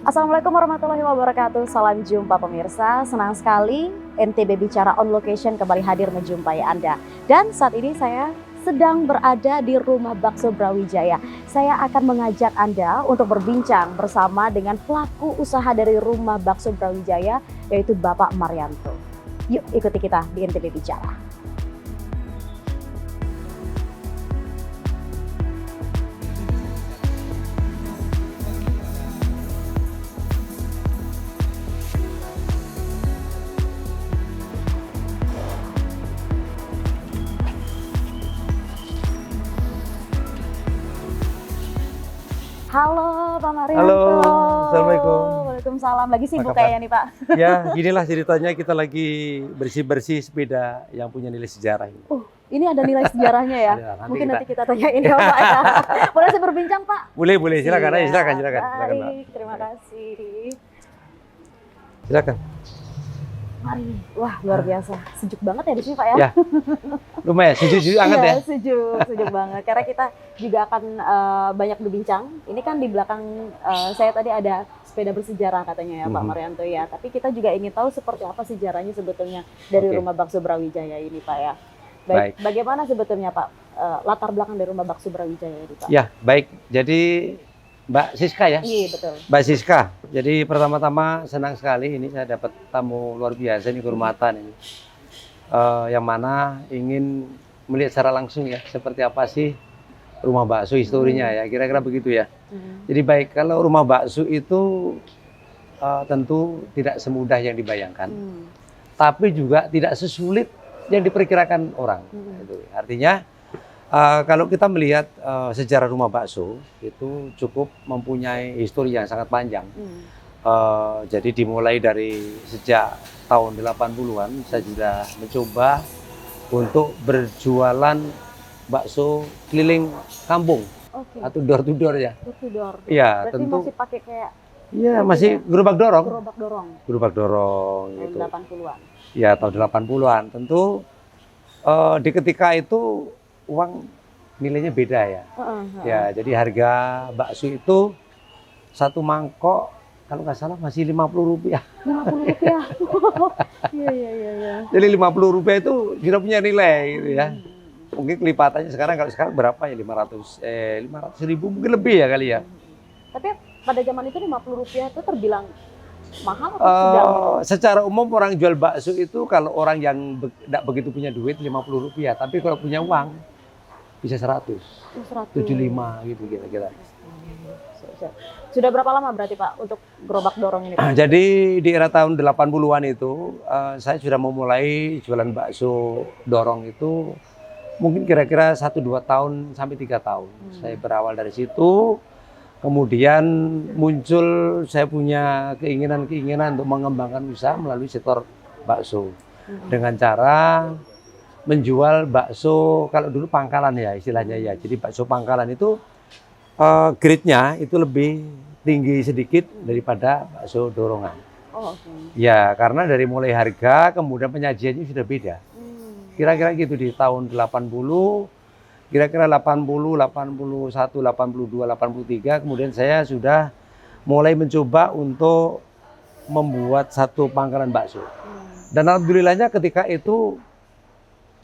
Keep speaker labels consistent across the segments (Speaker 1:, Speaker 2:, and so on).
Speaker 1: Assalamualaikum warahmatullahi wabarakatuh. Salam jumpa pemirsa. Senang sekali NTB Bicara on Location kembali hadir menjumpai Anda. Dan saat ini saya sedang berada di Rumah Bakso Brawijaya. Saya akan mengajak Anda untuk berbincang bersama dengan pelaku usaha dari Rumah Bakso Brawijaya, yaitu Bapak Maryanto. Yuk ikuti kita di NTB Bicara. Halo Pak Maryanto.
Speaker 2: Halo, Assalamualaikum.
Speaker 1: Waalaikumsalam. Lagi sibuk
Speaker 2: Apa kabar?
Speaker 1: kayaknya nih Pak.
Speaker 2: Ya, ginilah ceritanya, kita lagi bersih-bersih sepeda yang punya nilai sejarah ini.
Speaker 1: Ini ada nilai sejarahnya ya.
Speaker 2: Ada,
Speaker 1: Mungkin nanti kita tanyain ya Pak ya. Boleh saya berbincang Pak?
Speaker 2: Boleh, silakan.
Speaker 1: Iya,
Speaker 2: Silakan, Mbak.
Speaker 1: baik, terima kasih.
Speaker 2: Silakan.
Speaker 1: Mari. Wah, luar biasa. Sejuk banget ya di sini Pak ya.
Speaker 2: Ya. Lumayan, sejuk hangat ya.
Speaker 1: Iya, sejuk banget. Karena kita juga akan banyak berbincang. Ini kan di belakang saya tadi ada sepeda bersejarah katanya ya Pak Maryanto ya. Tapi kita juga ingin tahu seperti apa sejarahnya sebetulnya dari Rumah Bakso Brawijaya ini Pak ya. Baik. Bagaimana sebetulnya Pak latar belakang dari Rumah Bakso Brawijaya ini Pak?
Speaker 2: Ya, baik. Jadi Mbak Siska ya?
Speaker 1: Iya, betul.
Speaker 2: Mbak Siska. Jadi pertama-tama senang sekali ini saya dapat tamu luar biasa, ini kehormatan ini. Yang mana ingin melihat secara langsung ya, seperti apa sih rumah bakso historinya ya, kira-kira begitu ya. Jadi baik, kalau rumah bakso itu tentu tidak semudah yang dibayangkan, tapi juga tidak sesulit yang diperkirakan orang. Artinya kalau kita melihat sejarah rumah bakso itu cukup mempunyai histori yang sangat panjang. Jadi dimulai dari sejak tahun 80-an saya sudah mencoba untuk berjualan bakso keliling kampung atau door to door ya.
Speaker 1: Door to door.
Speaker 2: Iya,
Speaker 1: berarti
Speaker 2: tentu
Speaker 1: masih pakai kayak
Speaker 2: masih gerobak dorong.
Speaker 1: Gerobak dorong.
Speaker 2: Tahun
Speaker 1: Gitu. 80-an.
Speaker 2: Ya, tahun 80-an. Tentu di ketika itu uang nilainya beda ya. Ya, jadi harga bakso itu satu mangkok kalau nggak salah masih Rp50.
Speaker 1: Rp50. Iya.
Speaker 2: Jadi Rp50 itu sudah punya nilai gitu ya. Mungkin kelipatannya sekarang, kalau sekarang berapa ya, 500.000 mungkin lebih ya kali ya.
Speaker 1: Tapi pada zaman itu Rp50 itu terbilang mahal atau sedang?
Speaker 2: Secara umum orang jual bakso itu kalau orang yang tidak begitu punya duit Rp50, tapi kalau punya uang bisa 100, 75 gitu kira-kira.
Speaker 1: Sudah berapa lama berarti Pak untuk gerobak dorong ini Pak?
Speaker 2: Jadi di era tahun 80-an itu saya sudah memulai jualan bakso dorong itu mungkin kira-kira 1-2 tahun sampai 3 tahun. Saya berawal dari situ, kemudian muncul saya punya keinginan untuk mengembangkan usaha melalui sektor bakso dengan cara menjual bakso, kalau dulu pangkalan ya istilahnya ya. Jadi bakso pangkalan itu grade-nya itu lebih tinggi sedikit daripada bakso dorongan. Ya, karena dari mulai harga kemudian penyajiannya sudah beda. Kira-kira gitu di tahun 80, kira-kira 80, 81, 82, 83 kemudian saya sudah mulai mencoba untuk membuat satu pangkalan bakso. Dan alhamdulillahnya ketika itu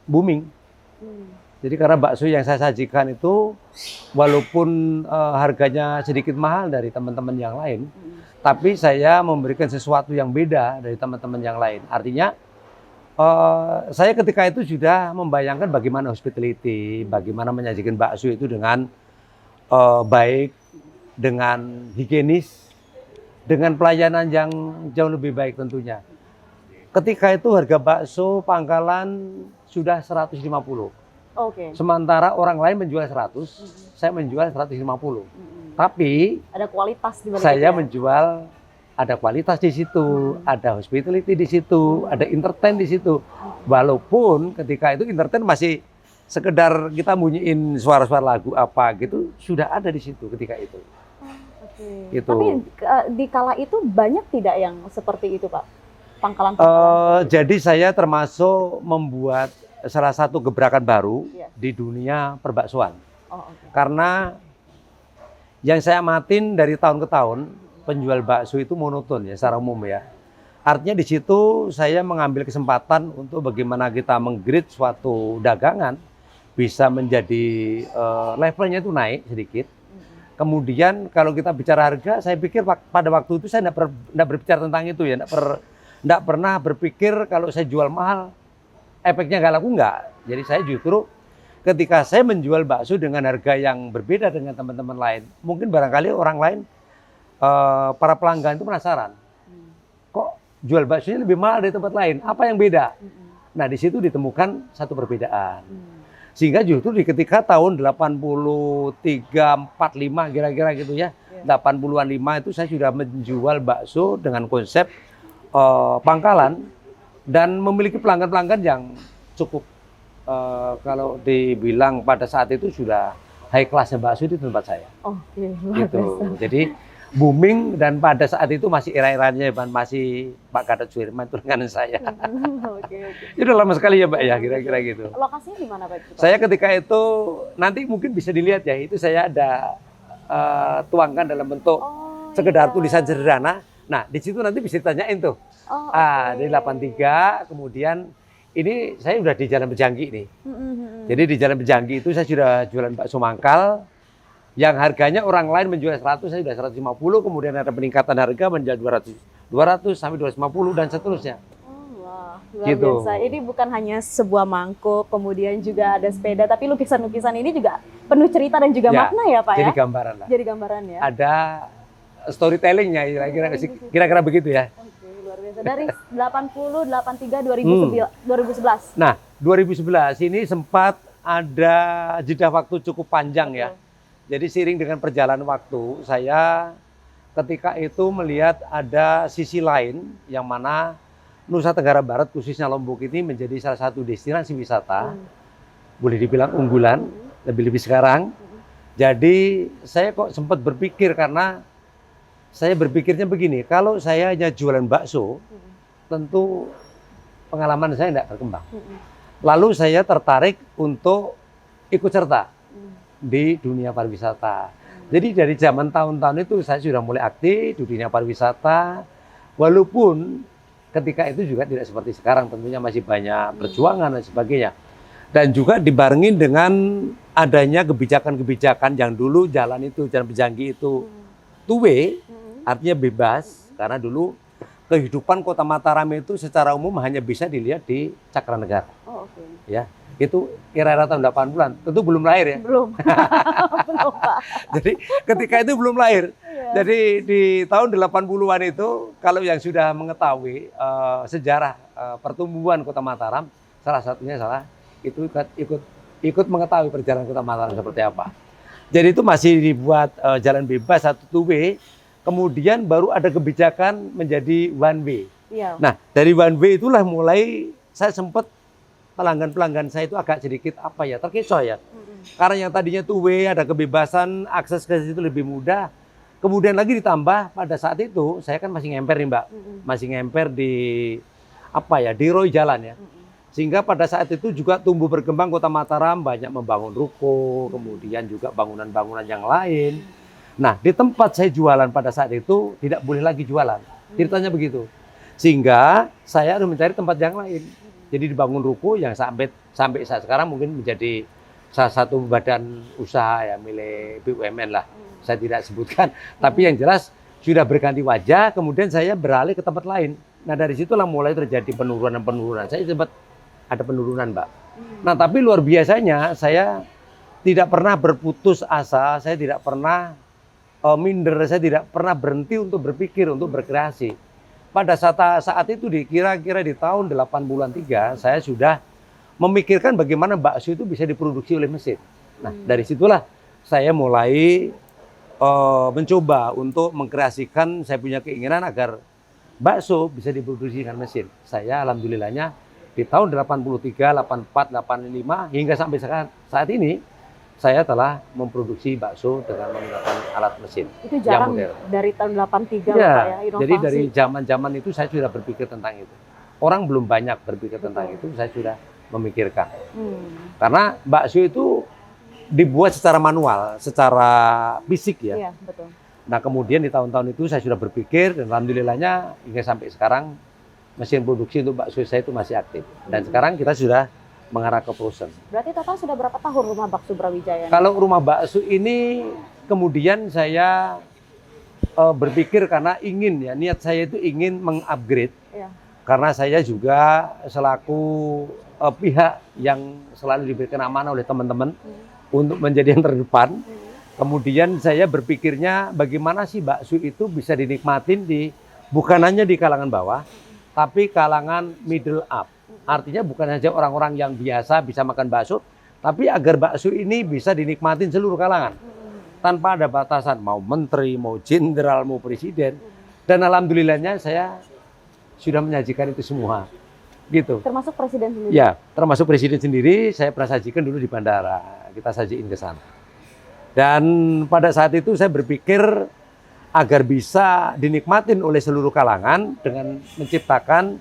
Speaker 2: booming. Jadi karena bakso yang saya sajikan itu walaupun harganya sedikit mahal dari teman-teman yang lain, tapi saya memberikan sesuatu yang beda dari teman-teman yang lain. Artinya saya ketika itu sudah membayangkan bagaimana hospitality, bagaimana menyajikan bakso itu dengan baik, dengan higienis, dengan pelayanan yang jauh lebih baik tentunya. Ketika itu harga bakso pangkalan sudah 150. Sementara orang lain menjual 100, saya menjual 150. Tapi
Speaker 1: ada kualitas di balik
Speaker 2: saya menjual, ada kualitas di situ, ada hospitality di situ, ada entertain di situ. Walaupun ketika itu entertain masih sekedar kita bunyiin suara-suara lagu apa gitu, sudah ada di situ ketika itu. Gitu.
Speaker 1: Tapi di kala itu banyak tidak yang seperti itu Pak? Pangkalan.
Speaker 2: Jadi saya termasuk membuat salah satu gebrakan baru di dunia perbaksoan. Karena yang saya amatin dari tahun ke tahun, penjual bakso itu monoton ya secara umum ya. Artinya di situ saya mengambil kesempatan untuk bagaimana kita menggrade suatu dagangan bisa menjadi levelnya itu naik sedikit. Kemudian kalau kita bicara harga, saya pikir pada waktu itu saya tidak berbicara tentang itu ya, tidak pernah berpikir kalau saya jual mahal efeknya nggak laku, nggak. Jadi saya justru ketika saya menjual bakso dengan harga yang berbeda dengan teman-teman lain, mungkin barangkali orang lain, para pelanggan itu penasaran, kok jual baksonya lebih mahal dari tempat lain, apa yang beda? Nah di situ ditemukan satu perbedaan. Sehingga justru di ketika tahun 83, 45 kira-kira gitu ya, 80-an 5 itu saya sudah menjual bakso dengan konsep pangkalan dan memiliki pelanggan-pelanggan yang cukup kalau dibilang pada saat itu sudah high class-nya bakso di tempat saya.
Speaker 1: Oke,
Speaker 2: Gitu. Jadi booming dan pada saat itu masih era-eranya masih Pak Gatot Suirman itu dengan saya.
Speaker 1: Oke.
Speaker 2: Itu udah lama sekali ya Mbak ya kira-kira gitu.
Speaker 1: Lokasinya di mana Pak?
Speaker 2: Saya ketika itu nanti mungkin bisa dilihat ya, itu saya ada tuangkan dalam bentuk sekedar tulisan sederhana. Nah di situ nanti bisa ditanyain tuh. Dari 83 kemudian ini saya udah di Jalan Pejanggi nih. Jadi di Jalan Pejanggi itu saya sudah jualan bakso mangkal. Yang harganya orang lain menjual 100, saya sudah 150, kemudian ada peningkatan harga menjadi 200 sampai 250 dan seterusnya.
Speaker 1: Wah, luar
Speaker 2: Gitu.
Speaker 1: biasa. Ini bukan hanya sebuah mangkuk, kemudian juga ada sepeda, tapi lukisan-lukisan ini juga penuh cerita dan juga makna ya Pak
Speaker 2: jadi
Speaker 1: ya?
Speaker 2: gambaran lah.
Speaker 1: Jadi gambaran ya?
Speaker 2: Ada storytellingnya kira-kira begitu ya.
Speaker 1: Oke, luar biasa. Dari 80, 83, 2011.
Speaker 2: Nah, 2011 ini sempat ada jeda waktu cukup panjang ya. Jadi seiring dengan perjalanan waktu, saya ketika itu melihat ada sisi lain yang mana Nusa Tenggara Barat khususnya Lombok ini menjadi salah satu destinasi wisata, boleh dibilang unggulan, lebih-lebih sekarang. Jadi saya kok sempat berpikir karena saya berpikirnya begini, kalau saya hanya jualan bakso, tentu pengalaman saya tidak berkembang. Lalu saya tertarik untuk ikut serta di dunia pariwisata. Jadi dari zaman tahun-tahun itu saya sudah mulai aktif di dunia pariwisata, walaupun ketika itu juga tidak seperti sekarang, tentunya masih banyak perjuangan dan sebagainya. Dan juga dibarengin dengan adanya kebijakan-kebijakan yang dulu jalan Pejanggi itu two way, artinya bebas, karena dulu kehidupan Kota Mataram itu secara umum hanya bisa dilihat di Cakranegara. Ya. Itu era-era tahun 80-an, tentu belum lahir ya.
Speaker 1: Belum. Belum Pak.
Speaker 2: Jadi ketika itu belum lahir. Jadi di tahun 80-an itu kalau yang sudah mengetahui sejarah pertumbuhan Kota Mataram, salah satunya itu ikut mengetahui perjalanan Kota Mataram seperti apa. Jadi itu masih dibuat jalan bebas satu two way, kemudian baru ada kebijakan menjadi one way. Nah, dari one way itulah mulai saya sempat pelanggan-pelanggan saya itu agak sedikit terkecoh ya. Karena yang tadinya two way ada kebebasan, akses ke situ lebih mudah. Kemudian lagi ditambah pada saat itu saya kan masih ngemper nih Mbak. Masih ngemper di di Roy Jalan ya. Sehingga pada saat itu juga tumbuh berkembang Kota Mataram, banyak membangun ruko, kemudian juga bangunan-bangunan yang lain. Nah, di tempat saya jualan pada saat itu tidak boleh lagi jualan. Ceritanya begitu. Sehingga saya harus mencari tempat yang lain. Jadi dibangun ruko yang sampai saat sekarang mungkin menjadi salah satu badan usaha ya milik BUMN lah. Saya tidak sebutkan. Tapi yang jelas sudah berganti wajah, kemudian saya beralih ke tempat lain. Nah dari situlah mulai terjadi penurunan. Saya sempat ada penurunan Mbak. Nah tapi luar biasanya saya tidak pernah berputus asa, saya tidak pernah minder, saya tidak pernah berhenti untuk berpikir, untuk berkreasi. Pada saat itu kira-kira di tahun 83 saya sudah memikirkan bagaimana bakso itu bisa diproduksi oleh mesin. Nah dari situlah saya mulai mencoba untuk mengkreasikan, saya punya keinginan agar bakso bisa diproduksi dengan mesin. Saya alhamdulillahnya di tahun 83, 84, 85 hingga sampai saat ini saya telah memproduksi bakso dengan menggunakan alat mesin.
Speaker 1: Itu jarang dari tahun 83 ya, Pak ya, inovasi.
Speaker 2: Jadi dari zaman-zaman itu saya sudah berpikir tentang itu. Orang belum banyak berpikir tentang itu, saya sudah memikirkan. Karena bakso itu dibuat secara manual, secara fisik ya.
Speaker 1: Iya, betul.
Speaker 2: Nah kemudian di tahun-tahun itu saya sudah berpikir dan alhamdulillahnya hingga sampai sekarang mesin produksi untuk bakso saya itu masih aktif. Dan sekarang kita sudah mengarah ke frozen.
Speaker 1: Berarti total sudah berapa tahun rumah bakso Brawijaya?
Speaker 2: Kalau rumah bakso ini kemudian saya berpikir karena ingin ya, niat saya itu ingin mengupgrade.
Speaker 1: Iya.
Speaker 2: Karena saya juga selaku pihak yang selalu diberikan amanah oleh teman-teman untuk menjadi yang terdepan. Kemudian saya berpikirnya bagaimana sih bakso itu bisa dinikmatin bukan hanya di kalangan bawah, tapi kalangan middle up. Artinya bukan saja orang-orang yang biasa bisa makan bakso, tapi agar bakso ini bisa dinikmatin seluruh kalangan. Tanpa ada batasan, mau menteri, mau jenderal, mau presiden. Dan alhamdulillahnya saya sudah menyajikan itu semua. Gitu.
Speaker 1: Termasuk presiden sendiri?
Speaker 2: Ya, termasuk presiden sendiri, saya pernah sajikan dulu di bandara. Kita sajiin ke sana. Dan pada saat itu saya berpikir agar bisa dinikmatin oleh seluruh kalangan dengan menciptakan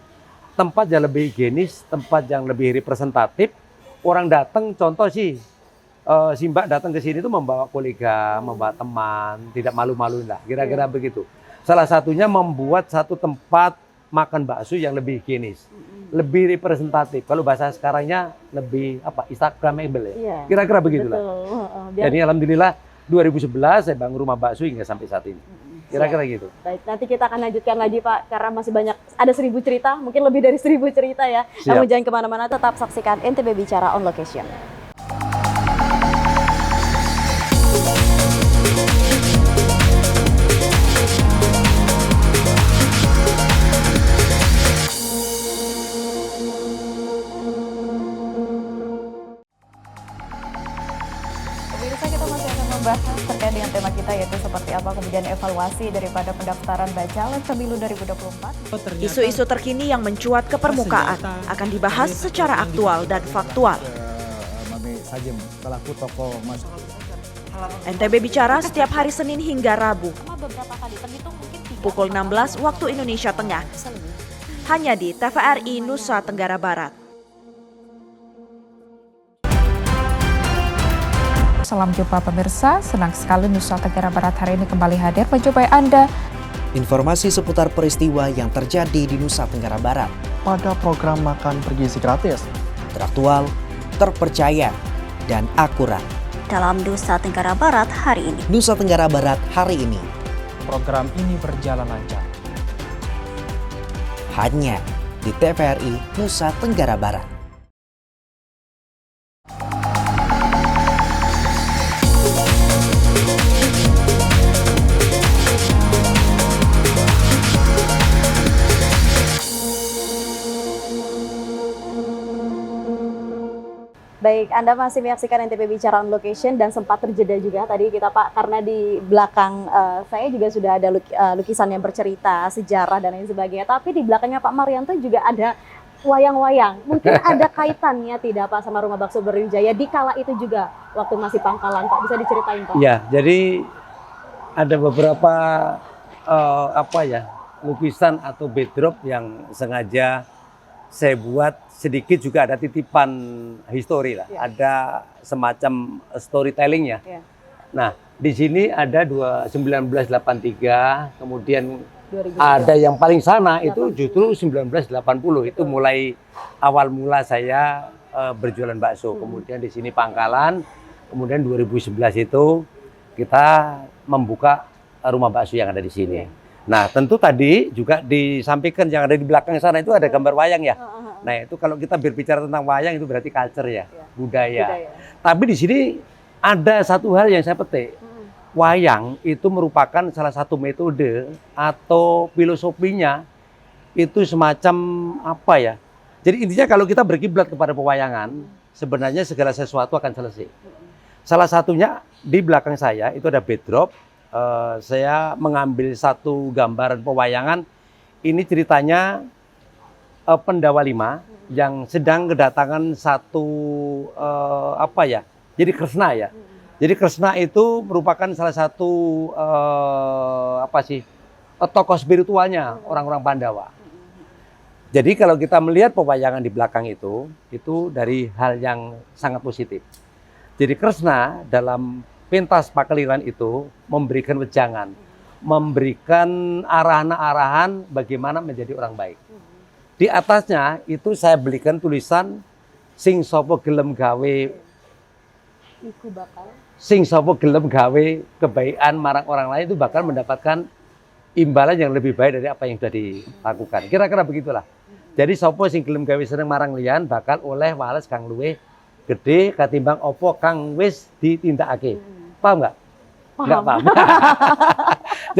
Speaker 2: tempat yang lebih higienis, tempat yang lebih representatif. Orang datang, contoh sih, si Mbak datang ke sini itu membawa kolega, membawa teman, tidak malu-maluin lah, kira-kira begitu. Salah satunya membuat satu tempat makan bakso yang lebih higienis, lebih representatif. Kalau bahasa sekarangnya lebih Instagramable ya. Iya, kira-kira begitulah. Jadi alhamdulillah 2011 saya bangun rumah bakso hingga sampai saat ini. Kira-kira gitu.
Speaker 1: Baik, nanti kita akan lanjutkan lagi Pak, karena masih banyak, ada 1000 cerita, mungkin lebih dari 1000 cerita ya.
Speaker 2: Siap.
Speaker 1: Namun jangan kemana-mana, tetap saksikan NTB Bicara on Location. Pemirsa, kita masih akan membahas terkait dengan tema kita, yaitu seperti apa kemudian evaluasi daripada pendaftaran Bacalek Pemilu 2024.
Speaker 3: Isu-isu terkini yang mencuat ke permukaan akan dibahas secara aktual dan faktual. NTB Bicara setiap hari Senin hingga Rabu, pukul 16 waktu Indonesia Tengah, hanya di TVRI Nusa Tenggara Barat.
Speaker 4: Salam jumpa pemirsa, senang sekali Nusa Tenggara Barat hari ini kembali hadir menjumpai Anda.
Speaker 5: Informasi seputar peristiwa yang terjadi di Nusa Tenggara Barat.
Speaker 6: Pada program Makan Bergizi Gratis.
Speaker 5: Teraktual, terpercaya, dan akurat.
Speaker 7: Dalam Nusa Tenggara Barat hari ini.
Speaker 5: Nusa Tenggara Barat hari ini.
Speaker 6: Program ini berjalan lancar.
Speaker 5: Hanya di TVRI Nusa Tenggara Barat.
Speaker 1: Baik, Anda masih menyaksikan NTB Bicara on Location dan sempat terjeda juga tadi kita Pak, karena di belakang saya juga sudah ada lukisan yang bercerita, sejarah dan lain sebagainya. Tapi di belakangnya Pak Marianto juga ada wayang-wayang. Mungkin ada kaitannya tidak Pak sama Rumah Bakso Brawijaya di kala itu juga waktu masih pangkalan Pak, bisa diceritain Pak?
Speaker 2: Ya, jadi ada beberapa lukisan atau backdrop yang sengaja saya buat, sedikit juga ada titipan histori lah, ada semacam storytelling ya. Nah, di sini ada 1983, kemudian 2000. Ada yang paling sana itu justru 1980, itu mulai awal mula saya berjualan bakso. Kemudian di sini pangkalan, kemudian 2011 itu kita membuka rumah bakso yang ada di sini. Nah, tentu tadi juga disampaikan yang ada di belakang sana itu ada gambar wayang ya. Nah, itu kalau kita berbicara tentang wayang itu berarti culture ya, budaya. Tapi di sini ada satu hal yang saya petik. Wayang itu merupakan salah satu metode atau filosofinya itu semacam apa ya. Jadi intinya kalau kita berkiblat kepada pewayangan, sebenarnya segala sesuatu akan selesai. Salah satunya di belakang saya itu ada backdrop. Saya mengambil satu gambaran pewayangan. Ini ceritanya Pendawa Lima yang sedang kedatangan satu jadi Kresna ya. Jadi Kresna itu merupakan salah satu tokoh spiritualnya orang-orang Pandawa. Jadi kalau kita melihat pewayangan di belakang itu dari hal yang sangat positif. Jadi Kresna dalam pentas pakeliran itu memberikan wejangan memberikan arahan-arahan bagaimana menjadi orang baik. Di atasnya itu saya belikan tulisan sing sapa gelem gawe
Speaker 1: Iku bakal.
Speaker 2: sing sapa gelem gawe kebaikan marang orang lain itu bakal mendapatkan imbalan yang lebih baik dari apa yang sudah dilakukan. Kira-kira begitulah. Jadi sapa sing gelem gawe seneng marang liyan bakal oleh wales kang luwih gede katimbang opo kang wis ditindakake. Paham nggak? Nggak paham.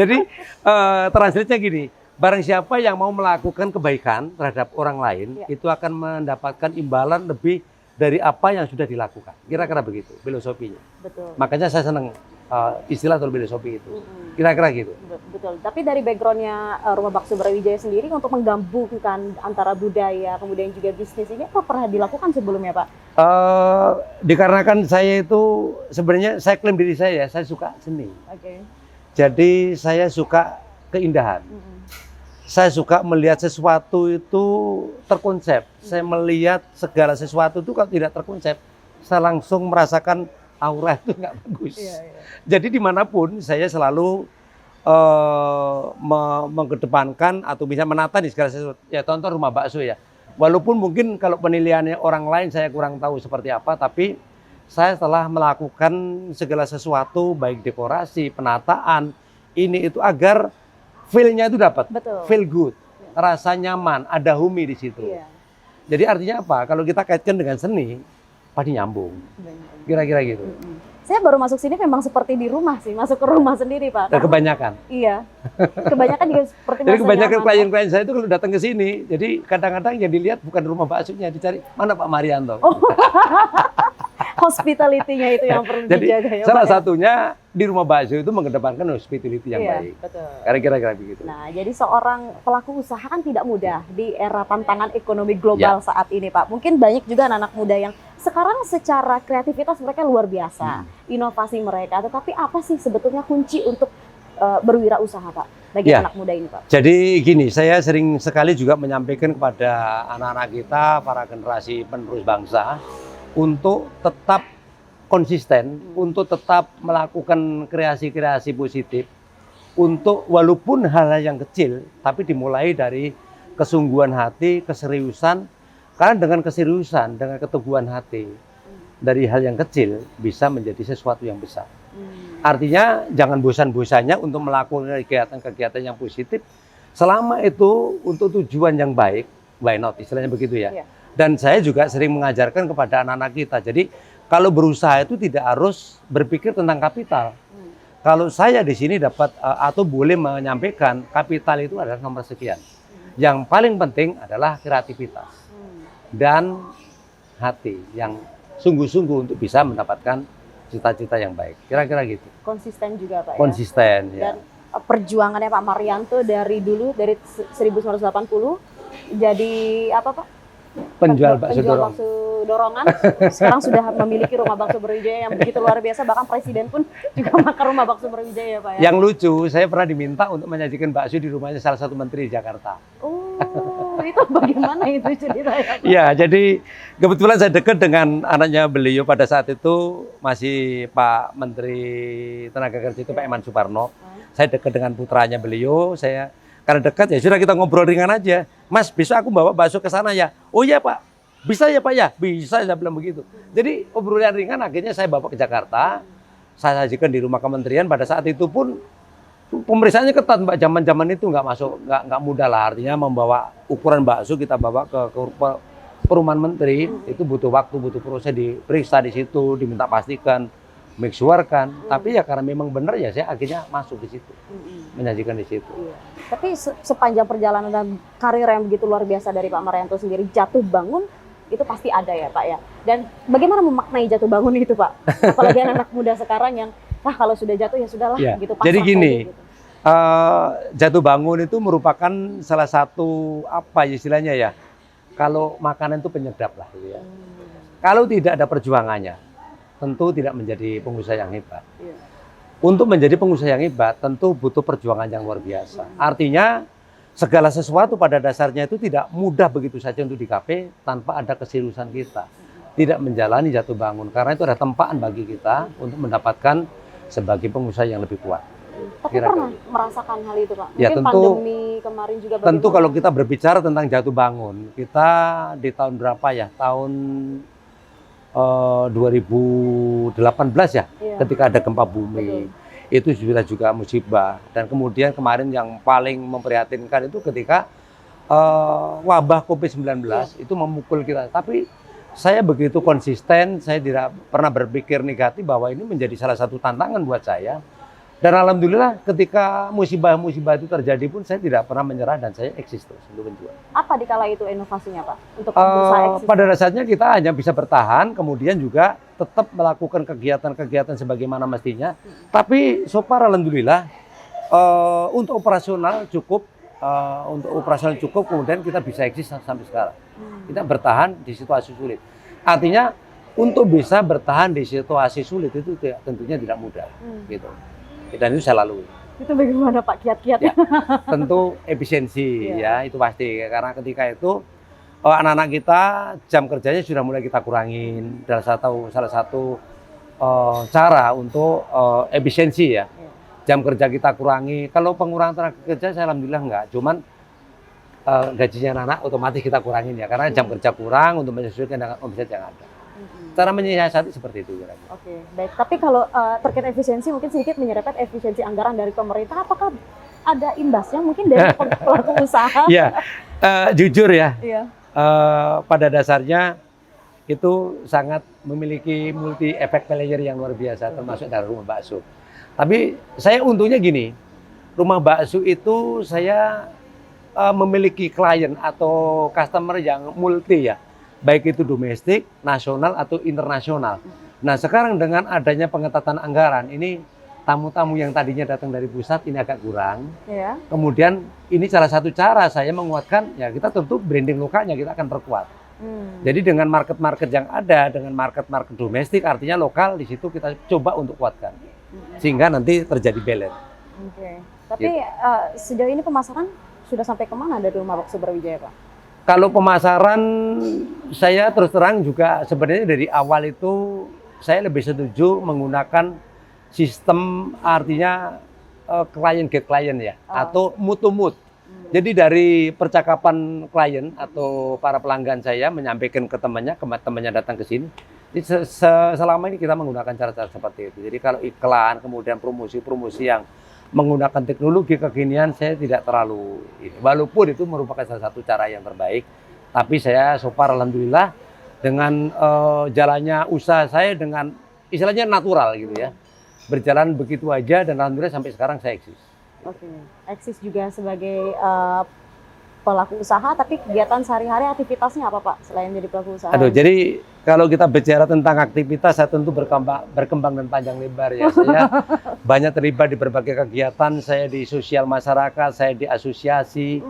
Speaker 2: Jadi translate-nya gini, barang siapa yang mau melakukan kebaikan terhadap orang lain, itu akan mendapatkan imbalan lebih dari apa yang sudah dilakukan. Kira-kira begitu filosofinya.
Speaker 1: Betul.
Speaker 2: Makanya saya senang istilah atau filosofi itu. Kira-kira gitu.
Speaker 1: Betul. Tapi dari backgroundnya Rumah Bakso Brawijaya sendiri untuk menggabungkan antara budaya kemudian juga bisnis ini apa pernah dilakukan sebelumnya, Pak?
Speaker 2: Dikarenakan saya itu sebenarnya saya klaim diri saya suka seni.
Speaker 1: Oke.
Speaker 2: Jadi saya suka keindahan. Saya suka melihat sesuatu itu terkonsep. Saya melihat segala sesuatu itu kalau tidak terkonsep, saya langsung merasakan aura itu nggak bagus. Jadi dimanapun saya selalu mengedepankan atau bisa menata di segala sesuatu. Ya contoh rumah bakso ya. Walaupun mungkin kalau penilaiannya orang lain saya kurang tahu seperti apa, tapi saya telah melakukan segala sesuatu baik dekorasi, penataan ini itu agar feel-nya itu dapat, feel good, rasa nyaman, ada humi di situ. Jadi artinya apa? Kalau kita kaitkan dengan seni, pasti nyambung. Kira-kira gitu.
Speaker 1: Saya baru masuk sini memang seperti di rumah sih, masuk ke rumah sendiri, Pak.
Speaker 2: Dan kebanyakan.
Speaker 1: Iya. Kebanyakan juga seperti
Speaker 2: jadi kebanyakan klien-klien saya itu kalau datang ke sini, jadi kadang-kadang yang dilihat bukan rumah baksonya, dicari mana Pak Marianto.
Speaker 1: Oh. Hospitality-nya itu yang perlu
Speaker 2: jadi,
Speaker 1: dijaga ya,
Speaker 2: salah
Speaker 1: Pak,
Speaker 2: satunya di rumah bakso itu mengedepankan hospitality yang baik.
Speaker 1: Betul.
Speaker 2: Kira-kira begitu.
Speaker 1: Nah, jadi seorang pelaku usaha kan tidak mudah di era tantangan ekonomi global saat ini, Pak. Mungkin banyak juga anak-anak muda yang sekarang secara kreativitas mereka luar biasa, inovasi mereka. Tetapi apa sih sebetulnya kunci untuk berwirausaha, Pak, bagi anak muda ini, Pak?
Speaker 2: Jadi gini, saya sering sekali juga menyampaikan kepada anak-anak kita, para generasi penerus bangsa, untuk tetap konsisten, untuk tetap melakukan kreasi-kreasi positif, untuk walaupun hal-hal yang kecil, tapi dimulai dari kesungguhan hati, keseriusan. Karena dengan keseriusan, dengan keteguhan hati, dari hal yang kecil bisa menjadi sesuatu yang besar. Artinya jangan bosan-bosannya untuk melakukan kegiatan-kegiatan yang positif, selama itu untuk tujuan yang baik, why not, istilahnya begitu ya. Dan saya juga sering mengajarkan kepada anak-anak kita, jadi kalau berusaha itu tidak harus berpikir tentang kapital. Kalau saya di sini dapat atau boleh menyampaikan, kapital itu adalah nomor sekian. Yang paling penting adalah kreativitas dan hati yang sungguh-sungguh untuk bisa mendapatkan cita-cita yang baik. Kira-kira gitu.
Speaker 1: Konsisten juga, Pak.
Speaker 2: Konsisten,
Speaker 1: ya. Dan perjuangannya Pak Marianto dari dulu, dari 1980, jadi apa, Pak?
Speaker 2: Penjual bakso dorong.
Speaker 1: Bakso dorongan. Sekarang sudah memiliki Rumah Bakso Brawijaya yang begitu luar biasa. Bahkan Presiden pun juga makan Rumah Bakso Brawijaya, Pak. Ya?
Speaker 2: Yang lucu, saya pernah diminta untuk menyajikan bakso di rumahnya salah satu menteri di Jakarta.
Speaker 1: Oh, itu bagaimana itu ceritanya, Pak?
Speaker 2: Ya, jadi kebetulan saya dekat dengan anaknya beliau pada saat itu masih Pak Menteri Tenaga Kerja itu Pak Eman Suparno. Saya dekat dengan putranya beliau, karena dekat ya sudah kita ngobrol ringan aja. Mas, besok aku bawa bakso ke sana ya. Oh iya Pak, bisa ya Pak ya? Bisa, saya bilang begitu. Jadi obrolan ringan akhirnya saya bawa ke Jakarta. Saya sajikan di rumah kementerian. Pada saat itu pun pemeriksaannya ketat Mbak. Zaman-zaman itu nggak nggak mudah lah. Artinya membawa ukuran bakso kita bawa ke perumahan menteri itu butuh waktu, butuh proses, diperiksa di situ, diminta pastikan, make sure kan. Tapi ya karena memang benar ya saya akhirnya masuk di situ, menyajikan di situ.
Speaker 1: Tapi sepanjang perjalanan dan karir yang begitu luar biasa dari Pak Marianto sendiri, jatuh bangun itu pasti ada ya Pak ya. Dan bagaimana memaknai jatuh bangun itu Pak? Apalagi anak muda sekarang yang kalau sudah jatuh ya sudahlah gitu.
Speaker 2: Jadi gini, gitu. Jatuh bangun itu merupakan salah satu apa istilahnya ya? Kalau makanan itu penyedap lah gitu ya. Kalau tidak ada perjuangannya, tentu tidak menjadi pengusaha yang hebat. Untuk menjadi pengusaha yang hebat, tentu butuh perjuangan yang luar biasa. Artinya, segala sesuatu pada dasarnya itu tidak mudah begitu saja untuk dicapai tanpa ada keseriusan kita. Tidak menjalani jatuh bangun, karena itu ada tempaan bagi kita untuk mendapatkan sebagai pengusaha yang lebih kuat.
Speaker 1: Tapi
Speaker 2: Kira-kira.
Speaker 1: pernah merasakan hal itu Pak?
Speaker 2: Ya,
Speaker 1: Mungkin
Speaker 2: tentu-
Speaker 1: pandemi kemarin juga
Speaker 2: Tentu
Speaker 1: bagaimana?
Speaker 2: kalau kita berbicara tentang jatuh bangun, kita di tahun berapa ya? Tahun 2018 ya,
Speaker 1: Iya.
Speaker 2: ketika ada gempa bumi. Itu sudah juga musibah. Dan kemudian kemarin yang paling memprihatinkan itu ketika wabah COVID-19 itu memukul kita. Tapi saya begitu konsisten, saya tidak pernah berpikir negatif bahwa ini menjadi salah satu tantangan buat saya. Dan alhamdulillah ketika musibah-musibah itu terjadi pun saya tidak pernah menyerah dan saya eksis terus untuk menjual.
Speaker 1: Apa di kala itu inovasinya Pak? Untuk berusaha eksis?
Speaker 2: Pada dasarnya kita hanya bisa bertahan, kemudian juga tetap melakukan kegiatan-kegiatan sebagaimana mestinya. Tapi so far alhamdulillah untuk operasional cukup, kemudian kita bisa eksis sampai sekarang. Kita bertahan di situasi sulit. Artinya untuk bisa bertahan di situasi sulit itu tentunya tidak mudah, gitu. Dan itu saya lalui.
Speaker 1: Itu bagaimana Pak kiat-kiatnya?
Speaker 2: Ya, tentu efisiensi ya itu pasti, karena ketika itu anak-anak kita jam kerjanya sudah mulai kita kurangin. Salah satu cara untuk efisiensi ya, jam kerja kita kurangi. Kalau pengurangan tenaga kerja saya alhamdulillah enggak, cuman gajinya anak-anak otomatis kita kurangin ya, karena jam kerja kurang untuk menyesuaikan dengan omset yang ada. Cara menyiasati seperti itu.
Speaker 1: Oke, baik. Tapi kalau terkait efisiensi mungkin sedikit menyerempet efisiensi anggaran dari pemerintah, apakah ada imbasnya mungkin dari pelaku usaha?
Speaker 2: Ya, jujur ya,
Speaker 1: Iya.
Speaker 2: pada dasarnya itu sangat memiliki multi efek player yang luar biasa, termasuk dari rumah bakso. Tapi saya untungnya gini, rumah bakso itu saya memiliki klien atau customer yang multi ya, baik itu domestik, nasional atau internasional. Nah sekarang dengan adanya pengetatan anggaran, ini tamu-tamu yang tadinya datang dari pusat ini agak kurang.
Speaker 1: Iya.
Speaker 2: Kemudian ini salah satu cara saya menguatkan, ya kita tentu branding lokalnya kita akan perkuat. Jadi dengan market-market yang ada, dengan market-market domestik, artinya lokal di situ kita coba untuk kuatkan. Sehingga nanti terjadi balance.
Speaker 1: Oke. Tapi sejauh ini pemasaran sudah sampai kemana dari rumah bakso Brawijaya Pak?
Speaker 2: Kalau pemasaran saya terus terang juga sebenarnya dari awal itu saya lebih setuju menggunakan sistem artinya klien ke klien ya, atau mood to mood. Jadi dari percakapan klien atau para pelanggan saya menyampaikan ke temannya datang ke sini. Selama ini kita menggunakan cara-cara seperti itu. Jadi kalau iklan, kemudian promosi-promosi yang menggunakan teknologi kekinian, saya tidak terlalu ini. Walaupun itu merupakan salah satu cara yang terbaik, tapi saya so far alhamdulillah dengan jalannya usaha saya dengan istilahnya natural gitu ya, berjalan begitu aja dan alhamdulillah sampai sekarang saya eksis.
Speaker 1: Oke. Eksis juga sebagai pelaku usaha, tapi kegiatan sehari-hari aktivitasnya apa Pak selain jadi pelaku usaha?
Speaker 2: Aduh, jadi kalau kita bicara tentang aktivitas, saya tentu berkembang dan panjang lebar ya. Saya banyak terlibat di berbagai kegiatan. Saya di sosial masyarakat, saya di asosiasi,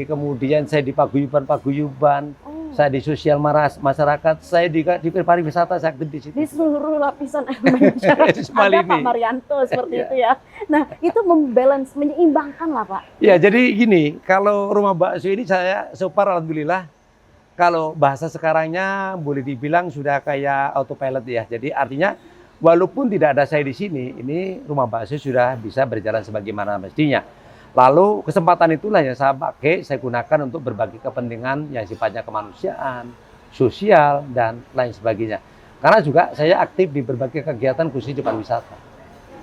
Speaker 2: kemudian saya di paguyuban, saya di sosial masyarakat, saya di pariwisata, saya aktif di situ.
Speaker 1: Di seluruh lapisan elemen masyarakat ada Pak Marianto seperti itu ya. Nah itu membalance, menyeimbangkan lah Pak.
Speaker 2: Ya jadi gini, kalau rumah bakso ini saya so far alhamdulillah, kalau bahasa sekarangnya boleh dibilang sudah kayak autopilot ya. Jadi artinya walaupun tidak ada saya di sini, ini rumah bakso sudah bisa berjalan sebagaimana mestinya. Lalu kesempatan itulah yang saya pakai, saya gunakan untuk berbagi kepentingan yang sifatnya kemanusiaan, sosial, dan lain sebagainya. Karena juga saya aktif di berbagai kegiatan khusus di pariwisata.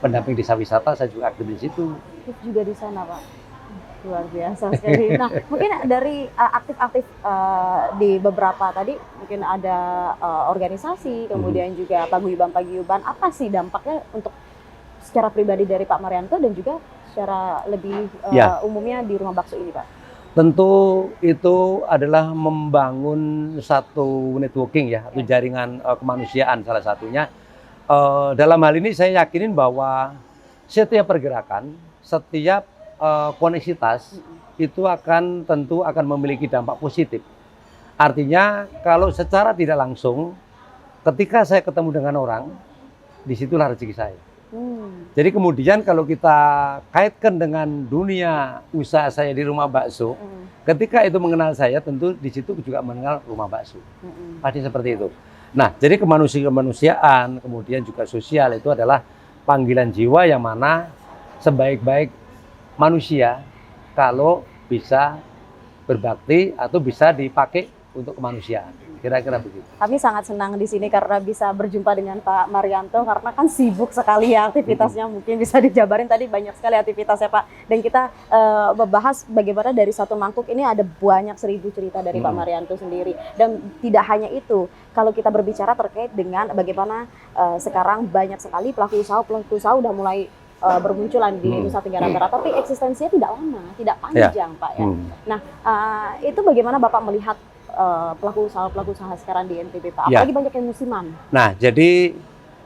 Speaker 2: Pendamping desa wisata saya juga aktif di situ.
Speaker 1: Aktif juga di sana Pak. Luar biasa sekali. Nah mungkin dari aktif-aktif di beberapa tadi, mungkin ada organisasi, kemudian juga paguyuban-paguyuban. Apa sih dampaknya untuk secara pribadi dari Pak Marianto dan juga secara lebih umumnya di rumah bakso ini Pak?
Speaker 2: Tentu itu adalah membangun satu networking ya, atau jaringan kemanusiaan salah satunya. Dalam hal ini saya yakinin bahwa setiap pergerakan, setiap koneksitas itu tentu akan memiliki dampak positif. Artinya kalau secara tidak langsung, ketika saya ketemu dengan orang, disitulah rezeki saya. Jadi kemudian kalau kita kaitkan dengan dunia usaha saya di rumah bakso, ketika itu mengenal saya, tentu di situ juga mengenal rumah bakso. Pasti seperti itu. Nah, jadi kemanusiaan, kemudian juga sosial itu adalah panggilan jiwa yang mana sebaik-baik manusia kalau bisa berbakti atau bisa dipakai untuk kemanusiaan. Kira-kira begitu.
Speaker 1: Kami sangat senang di sini karena bisa berjumpa dengan Pak Marianto karena kan sibuk sekali ya aktivitasnya. Mungkin bisa dijabarin tadi banyak sekali aktivitasnya Pak. Dan kita membahas bagaimana dari satu mangkuk ini ada banyak 1000 cerita dari Pak Marianto sendiri. Dan tidak hanya itu, kalau kita berbicara terkait dengan bagaimana sekarang banyak sekali pelaku usaha udah mulai bermunculan di Nusa Tenggara Barat, tapi eksistensinya tidak lama, tidak panjang Pak ya. Nah itu bagaimana Bapak melihat pelaku usaha sekarang di NTB Pak, apalagi banyak yang musiman.
Speaker 2: Nah, jadi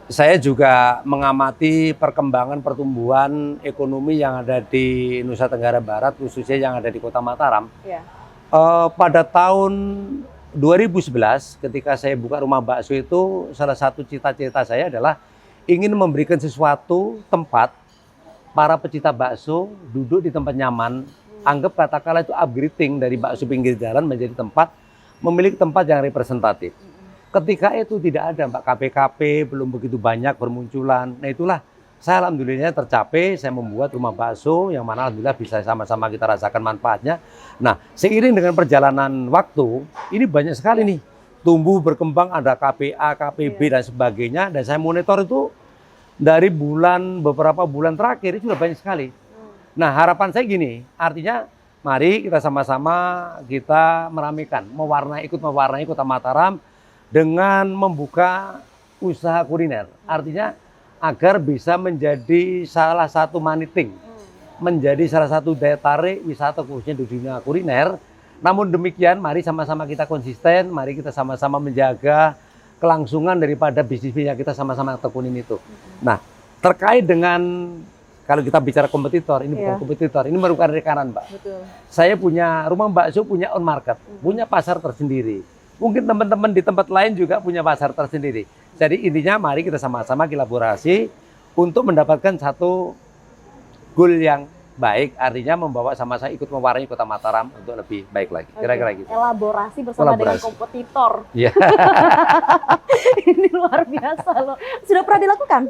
Speaker 2: saya juga mengamati perkembangan pertumbuhan ekonomi yang ada di Nusa Tenggara Barat, khususnya yang ada di Kota Mataram. Pada tahun 2011, ketika saya buka rumah bakso itu, salah satu cita-cita saya adalah ingin memberikan sesuatu tempat para pecinta bakso duduk di tempat nyaman. Anggap katakanlah itu upgrading dari bakso pinggir jalan menjadi tempat memiliki tempat yang representatif. Ketika itu tidak ada Mbak, KP-KP belum begitu banyak bermunculan. Nah itulah saya alhamdulillah tercapai, saya membuat rumah bakso yang mana alhamdulillah bisa sama-sama kita rasakan manfaatnya. Nah seiring dengan perjalanan waktu, ini banyak sekali nih tumbuh berkembang, ada KPA, KPB dan sebagainya. Dan saya monitor itu dari beberapa bulan terakhir itu sudah banyak sekali. Nah harapan saya gini, artinya mari kita sama-sama kita meramaikan, ikut mewarnai Kota Mataram dengan membuka usaha kuliner. Artinya agar bisa menjadi salah satu maniting, menjadi salah satu daya tarik wisata khususnya di dunia kuliner. Namun demikian, mari sama-sama kita konsisten, mari kita sama-sama menjaga kelangsungan daripada bisnis yang kita sama-sama tekunin itu. Nah, terkait dengan kalau kita bicara kompetitor, ini bukan kompetitor, ini merupakan rekanan, Mbak.
Speaker 1: Betul.
Speaker 2: Saya punya rumah bakso, punya on market, punya pasar tersendiri. Mungkin teman-teman di tempat lain juga punya pasar tersendiri. Jadi intinya mari kita sama-sama kolaborasi untuk mendapatkan satu goal yang baik, artinya membawa sama-sama ikut mewarnai Kota Mataram untuk lebih baik lagi. Kira-kira gitu.
Speaker 1: Elaborasi bersama dengan kompetitor.
Speaker 2: Iya.
Speaker 1: Ini luar biasa loh. Sudah pernah dilakukan?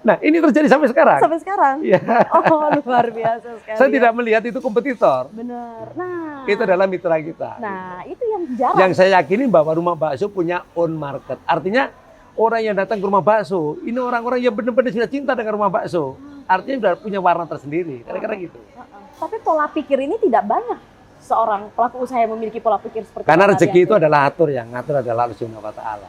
Speaker 2: Nah, ini terjadi sampai sekarang.
Speaker 1: Sampai sekarang?
Speaker 2: Iya.
Speaker 1: Oh, luar biasa sekali.
Speaker 2: Saya tidak melihat itu kompetitor.
Speaker 1: Benar. Nah,
Speaker 2: itu adalah mitra kita.
Speaker 1: Nah, itu yang jarang.
Speaker 2: Yang saya yakini bahwa rumah bakso punya own market. Artinya orang yang datang ke rumah bakso, ini orang-orang yang benar-benar sudah cinta dengan rumah bakso. Artinya sudah punya warna tersendiri. Kira-kira gitu.
Speaker 1: Tapi pola pikir ini tidak banyak seorang pelaku usaha yang memiliki pola pikir seperti
Speaker 2: karena
Speaker 1: Pak
Speaker 2: rezeki
Speaker 1: Marianto.
Speaker 2: itu adalah atur, yang ngatur adalah Allah Subhanahu wa Ta'ala.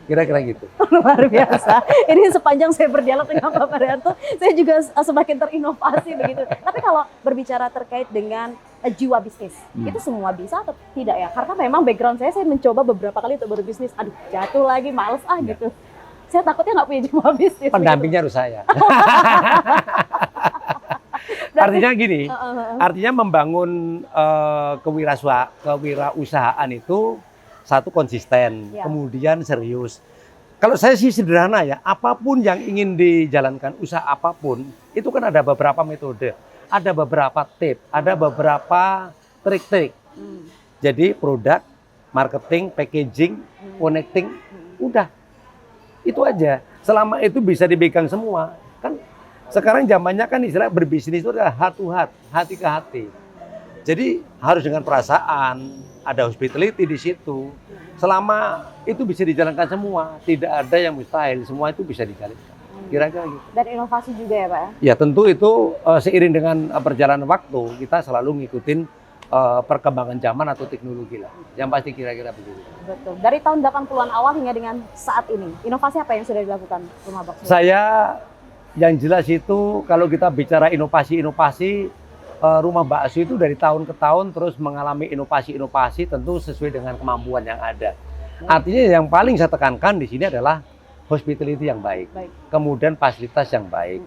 Speaker 2: Kira-kira gitu.
Speaker 1: Luar biasa. Ini sepanjang saya berdialog dengan Pak Marianto, saya juga semakin terinovasi begitu. Tapi kalau berbicara terkait dengan jiwa bisnis, itu semua bisa atau tidak ya? Karena memang background saya mencoba beberapa kali untuk berbisnis. Aduh, jatuh lagi, males gitu. Saya takutnya nggak punya jiwa bisnis.
Speaker 2: Pendampingnya harus saya. Artinya gini, artinya membangun kewirausahaan itu satu konsisten, kemudian serius. Kalau saya sih sederhana ya, apapun yang ingin dijalankan, usaha apapun, itu kan ada beberapa metode, ada beberapa tip, ada beberapa trik-trik. Jadi produk, marketing, packaging, connecting, udah. Itu aja. Selama itu bisa dipegang semua. Kan sekarang zamannya kan istilah berbisnis itu adalah heart to heart, hati ke hati. Jadi harus dengan perasaan, ada hospitality di situ. Selama itu bisa dijalankan semua, tidak ada yang mustahil, semua itu bisa dijalankan. Kira-kira gitu.
Speaker 1: Dan inovasi juga ya Pak ya?
Speaker 2: Ya tentu itu seiring dengan perjalanan waktu, kita selalu ngikutin perkembangan zaman atau teknologi lah. Yang pasti kira-kira begitu.
Speaker 1: Betul. Dari tahun 80-an awal hingga dengan saat ini, inovasi apa yang sudah dilakukan Rumah Bakso?
Speaker 2: Saya yang jelas itu kalau kita bicara inovasi, Rumah Bakso itu dari tahun ke tahun terus mengalami inovasi-inovasi tentu sesuai dengan kemampuan yang ada. Artinya yang paling saya tekankan di sini adalah hospitality yang baik. Kemudian fasilitas yang baik,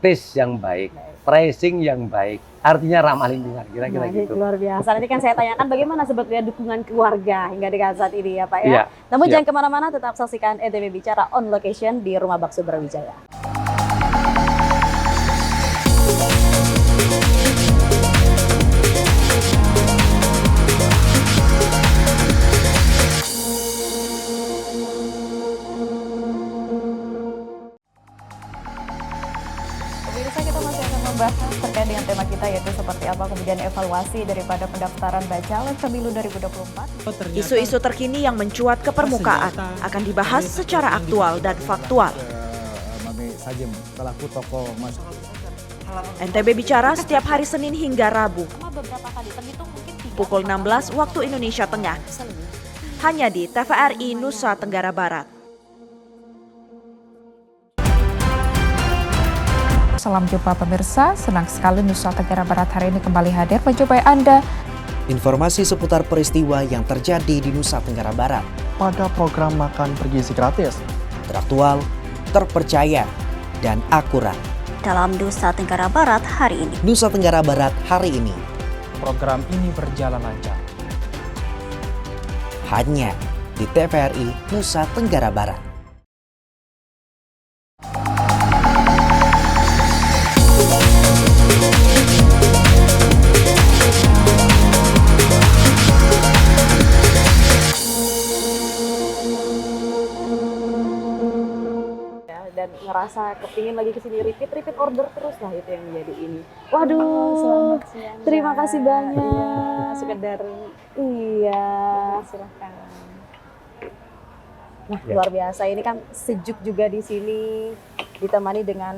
Speaker 2: taste yang baik, pricing yang baik, artinya ramah lingkungan, kira-kira gitu.
Speaker 1: Luar biasa. Nanti kan saya tanyakan bagaimana sebetulnya dukungan keluarga hingga dengan saat ini ya Pak ya.
Speaker 2: Iya,
Speaker 1: Namun
Speaker 2: siap.
Speaker 1: jangan kemana-mana, tetap saksikan NTB Bicara on location di Rumah Bakso Brawijaya.
Speaker 8: membahas terkait dengan tema kita yaitu seperti apa kemudian evaluasi daripada pendaftaran Bacalek Pemilu 2024.
Speaker 3: Isu-isu terkini yang mencuat ke permukaan akan dibahas secara aktual dan faktual.
Speaker 9: Mami Sajem selaku tokoh
Speaker 3: NTB Bicara setiap hari Senin hingga Rabu pukul 16 waktu Indonesia Tengah hanya di TVRI Nusa Tenggara Barat.
Speaker 4: Salam jumpa pemirsa, senang sekali Nusa Tenggara Barat hari ini kembali hadir menjumpai Anda.
Speaker 5: Informasi seputar peristiwa yang terjadi di Nusa Tenggara Barat.
Speaker 6: Pada program makan bergizi gratis.
Speaker 5: Teraktual, terpercaya, dan akurat.
Speaker 7: Dalam Nusa Tenggara Barat hari ini.
Speaker 5: Nusa Tenggara Barat hari ini.
Speaker 6: Program ini berjalan lancar.
Speaker 5: Hanya di TVRI Nusa Tenggara Barat.
Speaker 1: Dan ngerasa kepingin lagi kesini repeat order terus lah, itu yang menjadi ini. Waduh,
Speaker 8: Selamat siang.
Speaker 1: terima kasih banyak.
Speaker 8: Sekedar
Speaker 1: Iya.
Speaker 8: silakan.
Speaker 1: Nah, luar biasa. Ini kan sejuk juga di sini, ditemani dengan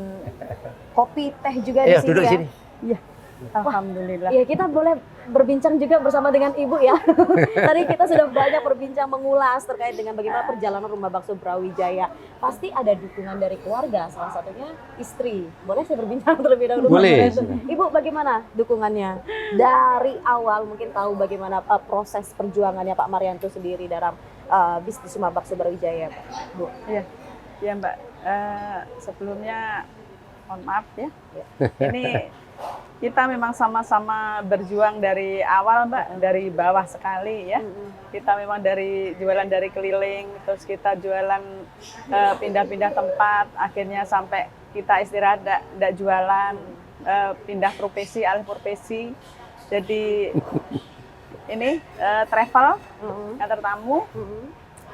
Speaker 1: kopi teh juga di sini
Speaker 2: duduk
Speaker 1: ya.
Speaker 2: sini.
Speaker 1: Iya.
Speaker 8: Alhamdulillah.
Speaker 1: Iya, kita boleh berbincang juga bersama dengan Ibu ya. Tadi kita sudah banyak berbincang mengulas terkait dengan bagaimana perjalanan Rumah Bakso Brawijaya. Pasti ada dukungan dari keluarga, salah satunya istri. Boleh saya berbincang terlebih dahulu?
Speaker 2: Boleh.
Speaker 1: Ibu, bagaimana dukungannya dari awal? Mungkin tahu bagaimana proses perjuangannya Pak Marianto sendiri dalam bisnis Rumah Bakso Brawijaya, Pak. Bu.
Speaker 8: Ya Mbak, sebelumnya mohon maaf ya. Ini kita memang sama-sama berjuang dari awal Mbak, dari bawah sekali ya. Kita memang jualan dari keliling, terus kita jualan pindah-pindah tempat, akhirnya sampai kita istirahat tidak jualan, pindah profesi, alih profesi. Jadi ini travel, antar tamu.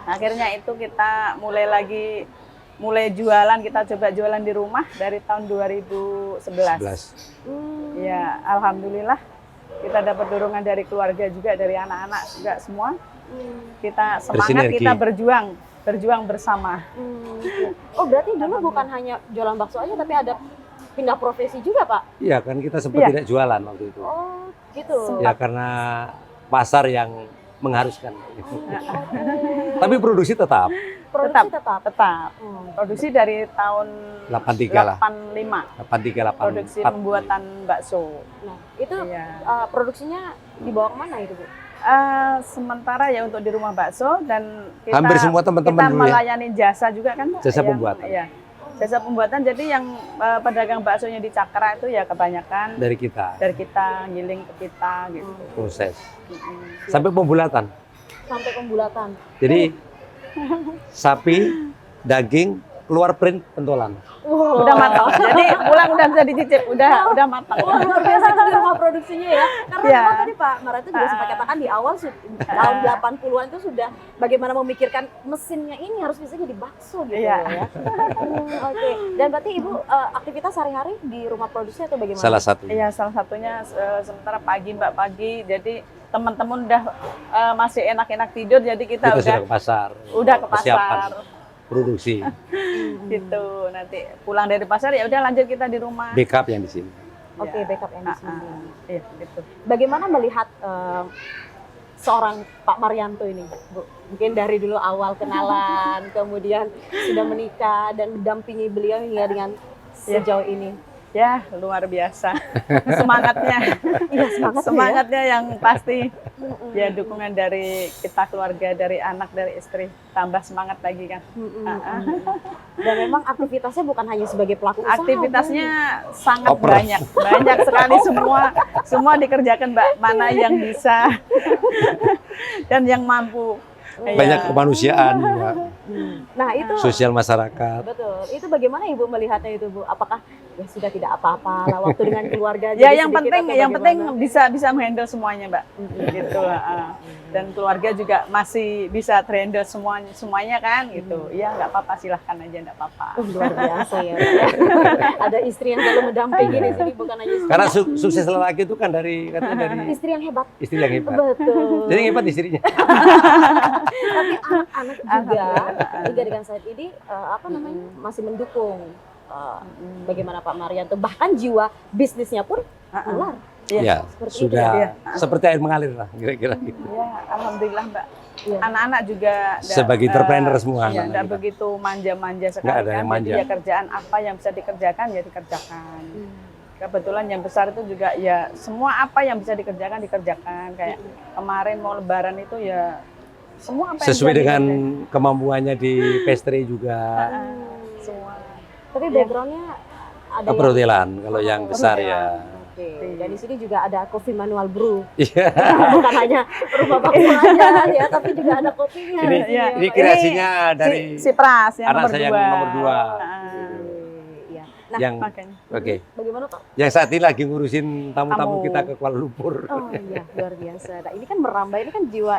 Speaker 8: Akhirnya itu kita mulai jualan, kita coba jualan di rumah dari tahun 2011. Ya, alhamdulillah kita dapat dorongan dari keluarga juga, dari anak-anak juga semua. Kita semangat, kita berjuang bersama.
Speaker 1: Oh, berarti dulu bukan hanya jualan bakso aja, tapi ada pindah profesi juga, Pak?
Speaker 2: Iya, kan kita sempat tidak jualan waktu itu.
Speaker 1: Oh, gitu.
Speaker 2: Ya karena pasar yang mengharuskan. Tapi produksi tetap.
Speaker 1: Produksi tetap.
Speaker 8: Produksi dari tahun
Speaker 2: 83 lah.
Speaker 8: 85. Produksi
Speaker 2: 84.
Speaker 8: pembuatan bakso.
Speaker 1: Nah, itu
Speaker 8: Iya.
Speaker 1: Produksinya dibawa kemana itu, Bu?
Speaker 8: Sementara ya untuk di rumah bakso, dan kita
Speaker 2: Hampir semua teman-teman
Speaker 8: kita
Speaker 2: dulu ya.
Speaker 8: melayani jasa juga kan, Mbak?
Speaker 2: Jasa pembuatan.
Speaker 8: Iya. Jasa pembuatan, jadi yang pedagang baksonya di Cakra itu ya kebanyakan
Speaker 2: Dari kita.
Speaker 8: ngiling ke kita gitu.
Speaker 2: Proses. Sampai pembulatan.
Speaker 1: Sampai pembulatan.
Speaker 2: Jadi sapi, daging, keluar print pentolan.
Speaker 1: Wow.
Speaker 8: Udah matang. Jadi pulang udah bisa dicicip, udah matang.
Speaker 1: Wah, luar biasa itu di rumah produksinya ya. Karena
Speaker 8: Iya.
Speaker 1: memang tadi Pak Marianto juga sempat katakan di awal tahun 80-an itu sudah bagaimana memikirkan mesinnya ini harus bisa jadi bakso gitu
Speaker 8: Iya.
Speaker 1: ya. Oke. Dan berarti Ibu aktivitas sehari-hari di rumah produksi atau bagaimana?
Speaker 2: Salah satu.
Speaker 8: Iya, salah satunya sementara pagi, jadi teman-teman udah masih enak-enak tidur, jadi kita
Speaker 2: Sudah ke pasar.
Speaker 8: udah ke
Speaker 2: Persiapan
Speaker 8: pasar
Speaker 2: produksi.
Speaker 8: gitu. Nanti pulang dari pasar ya udah lanjut kita di rumah.
Speaker 2: Backup yang di sini.
Speaker 1: Oke,
Speaker 8: Ya.
Speaker 1: backup yang di sini.
Speaker 8: Iya, gitu.
Speaker 1: Bagaimana melihat seorang Pak Marianto ini, Bu? Mungkin dari dulu awal kenalan, kemudian sudah menikah dan mendampingi beliau hingga dengan sejauh ini.
Speaker 8: Ya, luar biasa. Semangatnya.
Speaker 1: Iya,
Speaker 8: Semangatnya yang pasti. Ya, dukungan dari kita keluarga, dari anak, dari istri. Tambah semangat lagi kan.
Speaker 1: Dan memang aktivitasnya bukan hanya sebagai pelaku usaha.
Speaker 8: Aktivitasnya sangat
Speaker 2: Oper.
Speaker 8: banyak sekali, semua dikerjakan Mbak, mana yang bisa dan yang mampu.
Speaker 2: Banyak
Speaker 8: Iya.
Speaker 2: kemanusiaan juga.
Speaker 1: Nah, itu
Speaker 2: Sosial masyarakat.
Speaker 1: betul. Itu bagaimana Ibu melihatnya itu, Bu? Apakah ya sudah tidak apa-apa lah waktu dengan keluarga.
Speaker 8: Ya
Speaker 1: jadi
Speaker 8: yang
Speaker 1: sedikit
Speaker 8: penting
Speaker 1: atau
Speaker 8: yang penting
Speaker 1: bagaimana?
Speaker 8: bisa menghandle semuanya Mbak. Gitu. Dan keluarga juga masih bisa terhandle semuanya kan gitu. Ya nggak apa-apa, silahkan aja, nggak apa-apa.
Speaker 1: Luar biasa ya. Ada istri yang selalu mendampingi di sini, bukan hanya istri.
Speaker 2: Karena sukses lelaki itu kan katanya dari
Speaker 1: Istri yang hebat.
Speaker 2: istri yang hebat.
Speaker 1: Betul.
Speaker 2: Jadi yang hebat istrinya.
Speaker 1: Tapi anak-anak juga hingga dengan saat ini masih mendukung bagaimana Pak Marianto, bahkan jiwa bisnisnya pun keluar.
Speaker 2: Ya,
Speaker 1: Seperti
Speaker 2: sudah
Speaker 1: itu ya?
Speaker 2: seperti air mengalir lah kira-kira gitu.
Speaker 8: Ya, alhamdulillah Mbak.
Speaker 1: Iya.
Speaker 8: Anak-anak juga
Speaker 2: Sebagai entrepreneur semua
Speaker 8: ya,
Speaker 2: anak-anak
Speaker 8: nggak
Speaker 2: kita.
Speaker 8: begitu manja-manja sekali
Speaker 2: Nggak ada
Speaker 8: kan.
Speaker 2: yang manja.
Speaker 8: Jadi ya kerjaan apa yang bisa dikerjakan ya dikerjakan. Kebetulan yang besar itu juga ya semua apa yang bisa dikerjakan Kayak kemarin mau lebaran itu ya semua apa yang
Speaker 2: Sesuai
Speaker 8: bisa
Speaker 2: dengan
Speaker 8: dikerjakan.
Speaker 2: kemampuannya di pastry juga.
Speaker 8: Semua.
Speaker 1: Tapi backgroundnya ada
Speaker 2: Perhotelan kalau yang besar ya.
Speaker 1: Oke. Dan di sini juga ada kopi manual brew.
Speaker 2: Iya.
Speaker 1: Bukan hanya rumah bakso aja ya, tapi juga ada kopinya.
Speaker 2: Ini,
Speaker 1: di sini ya,
Speaker 2: ini
Speaker 1: Pak.
Speaker 2: kreasinya dari
Speaker 8: si Pras yang
Speaker 2: anak
Speaker 8: nomor
Speaker 2: saya
Speaker 8: 2.
Speaker 2: yang nomor 2.
Speaker 1: Iya. Nah,
Speaker 2: yang
Speaker 8: makanya.
Speaker 2: oke.
Speaker 1: bagaimana Pak?
Speaker 2: Yang saat ini lagi ngurusin tamu-tamu
Speaker 8: Tamu.
Speaker 2: kita ke Kuala Lumpur.
Speaker 1: Oh iya, luar biasa. Nah ini kan merambah, ini kan jiwa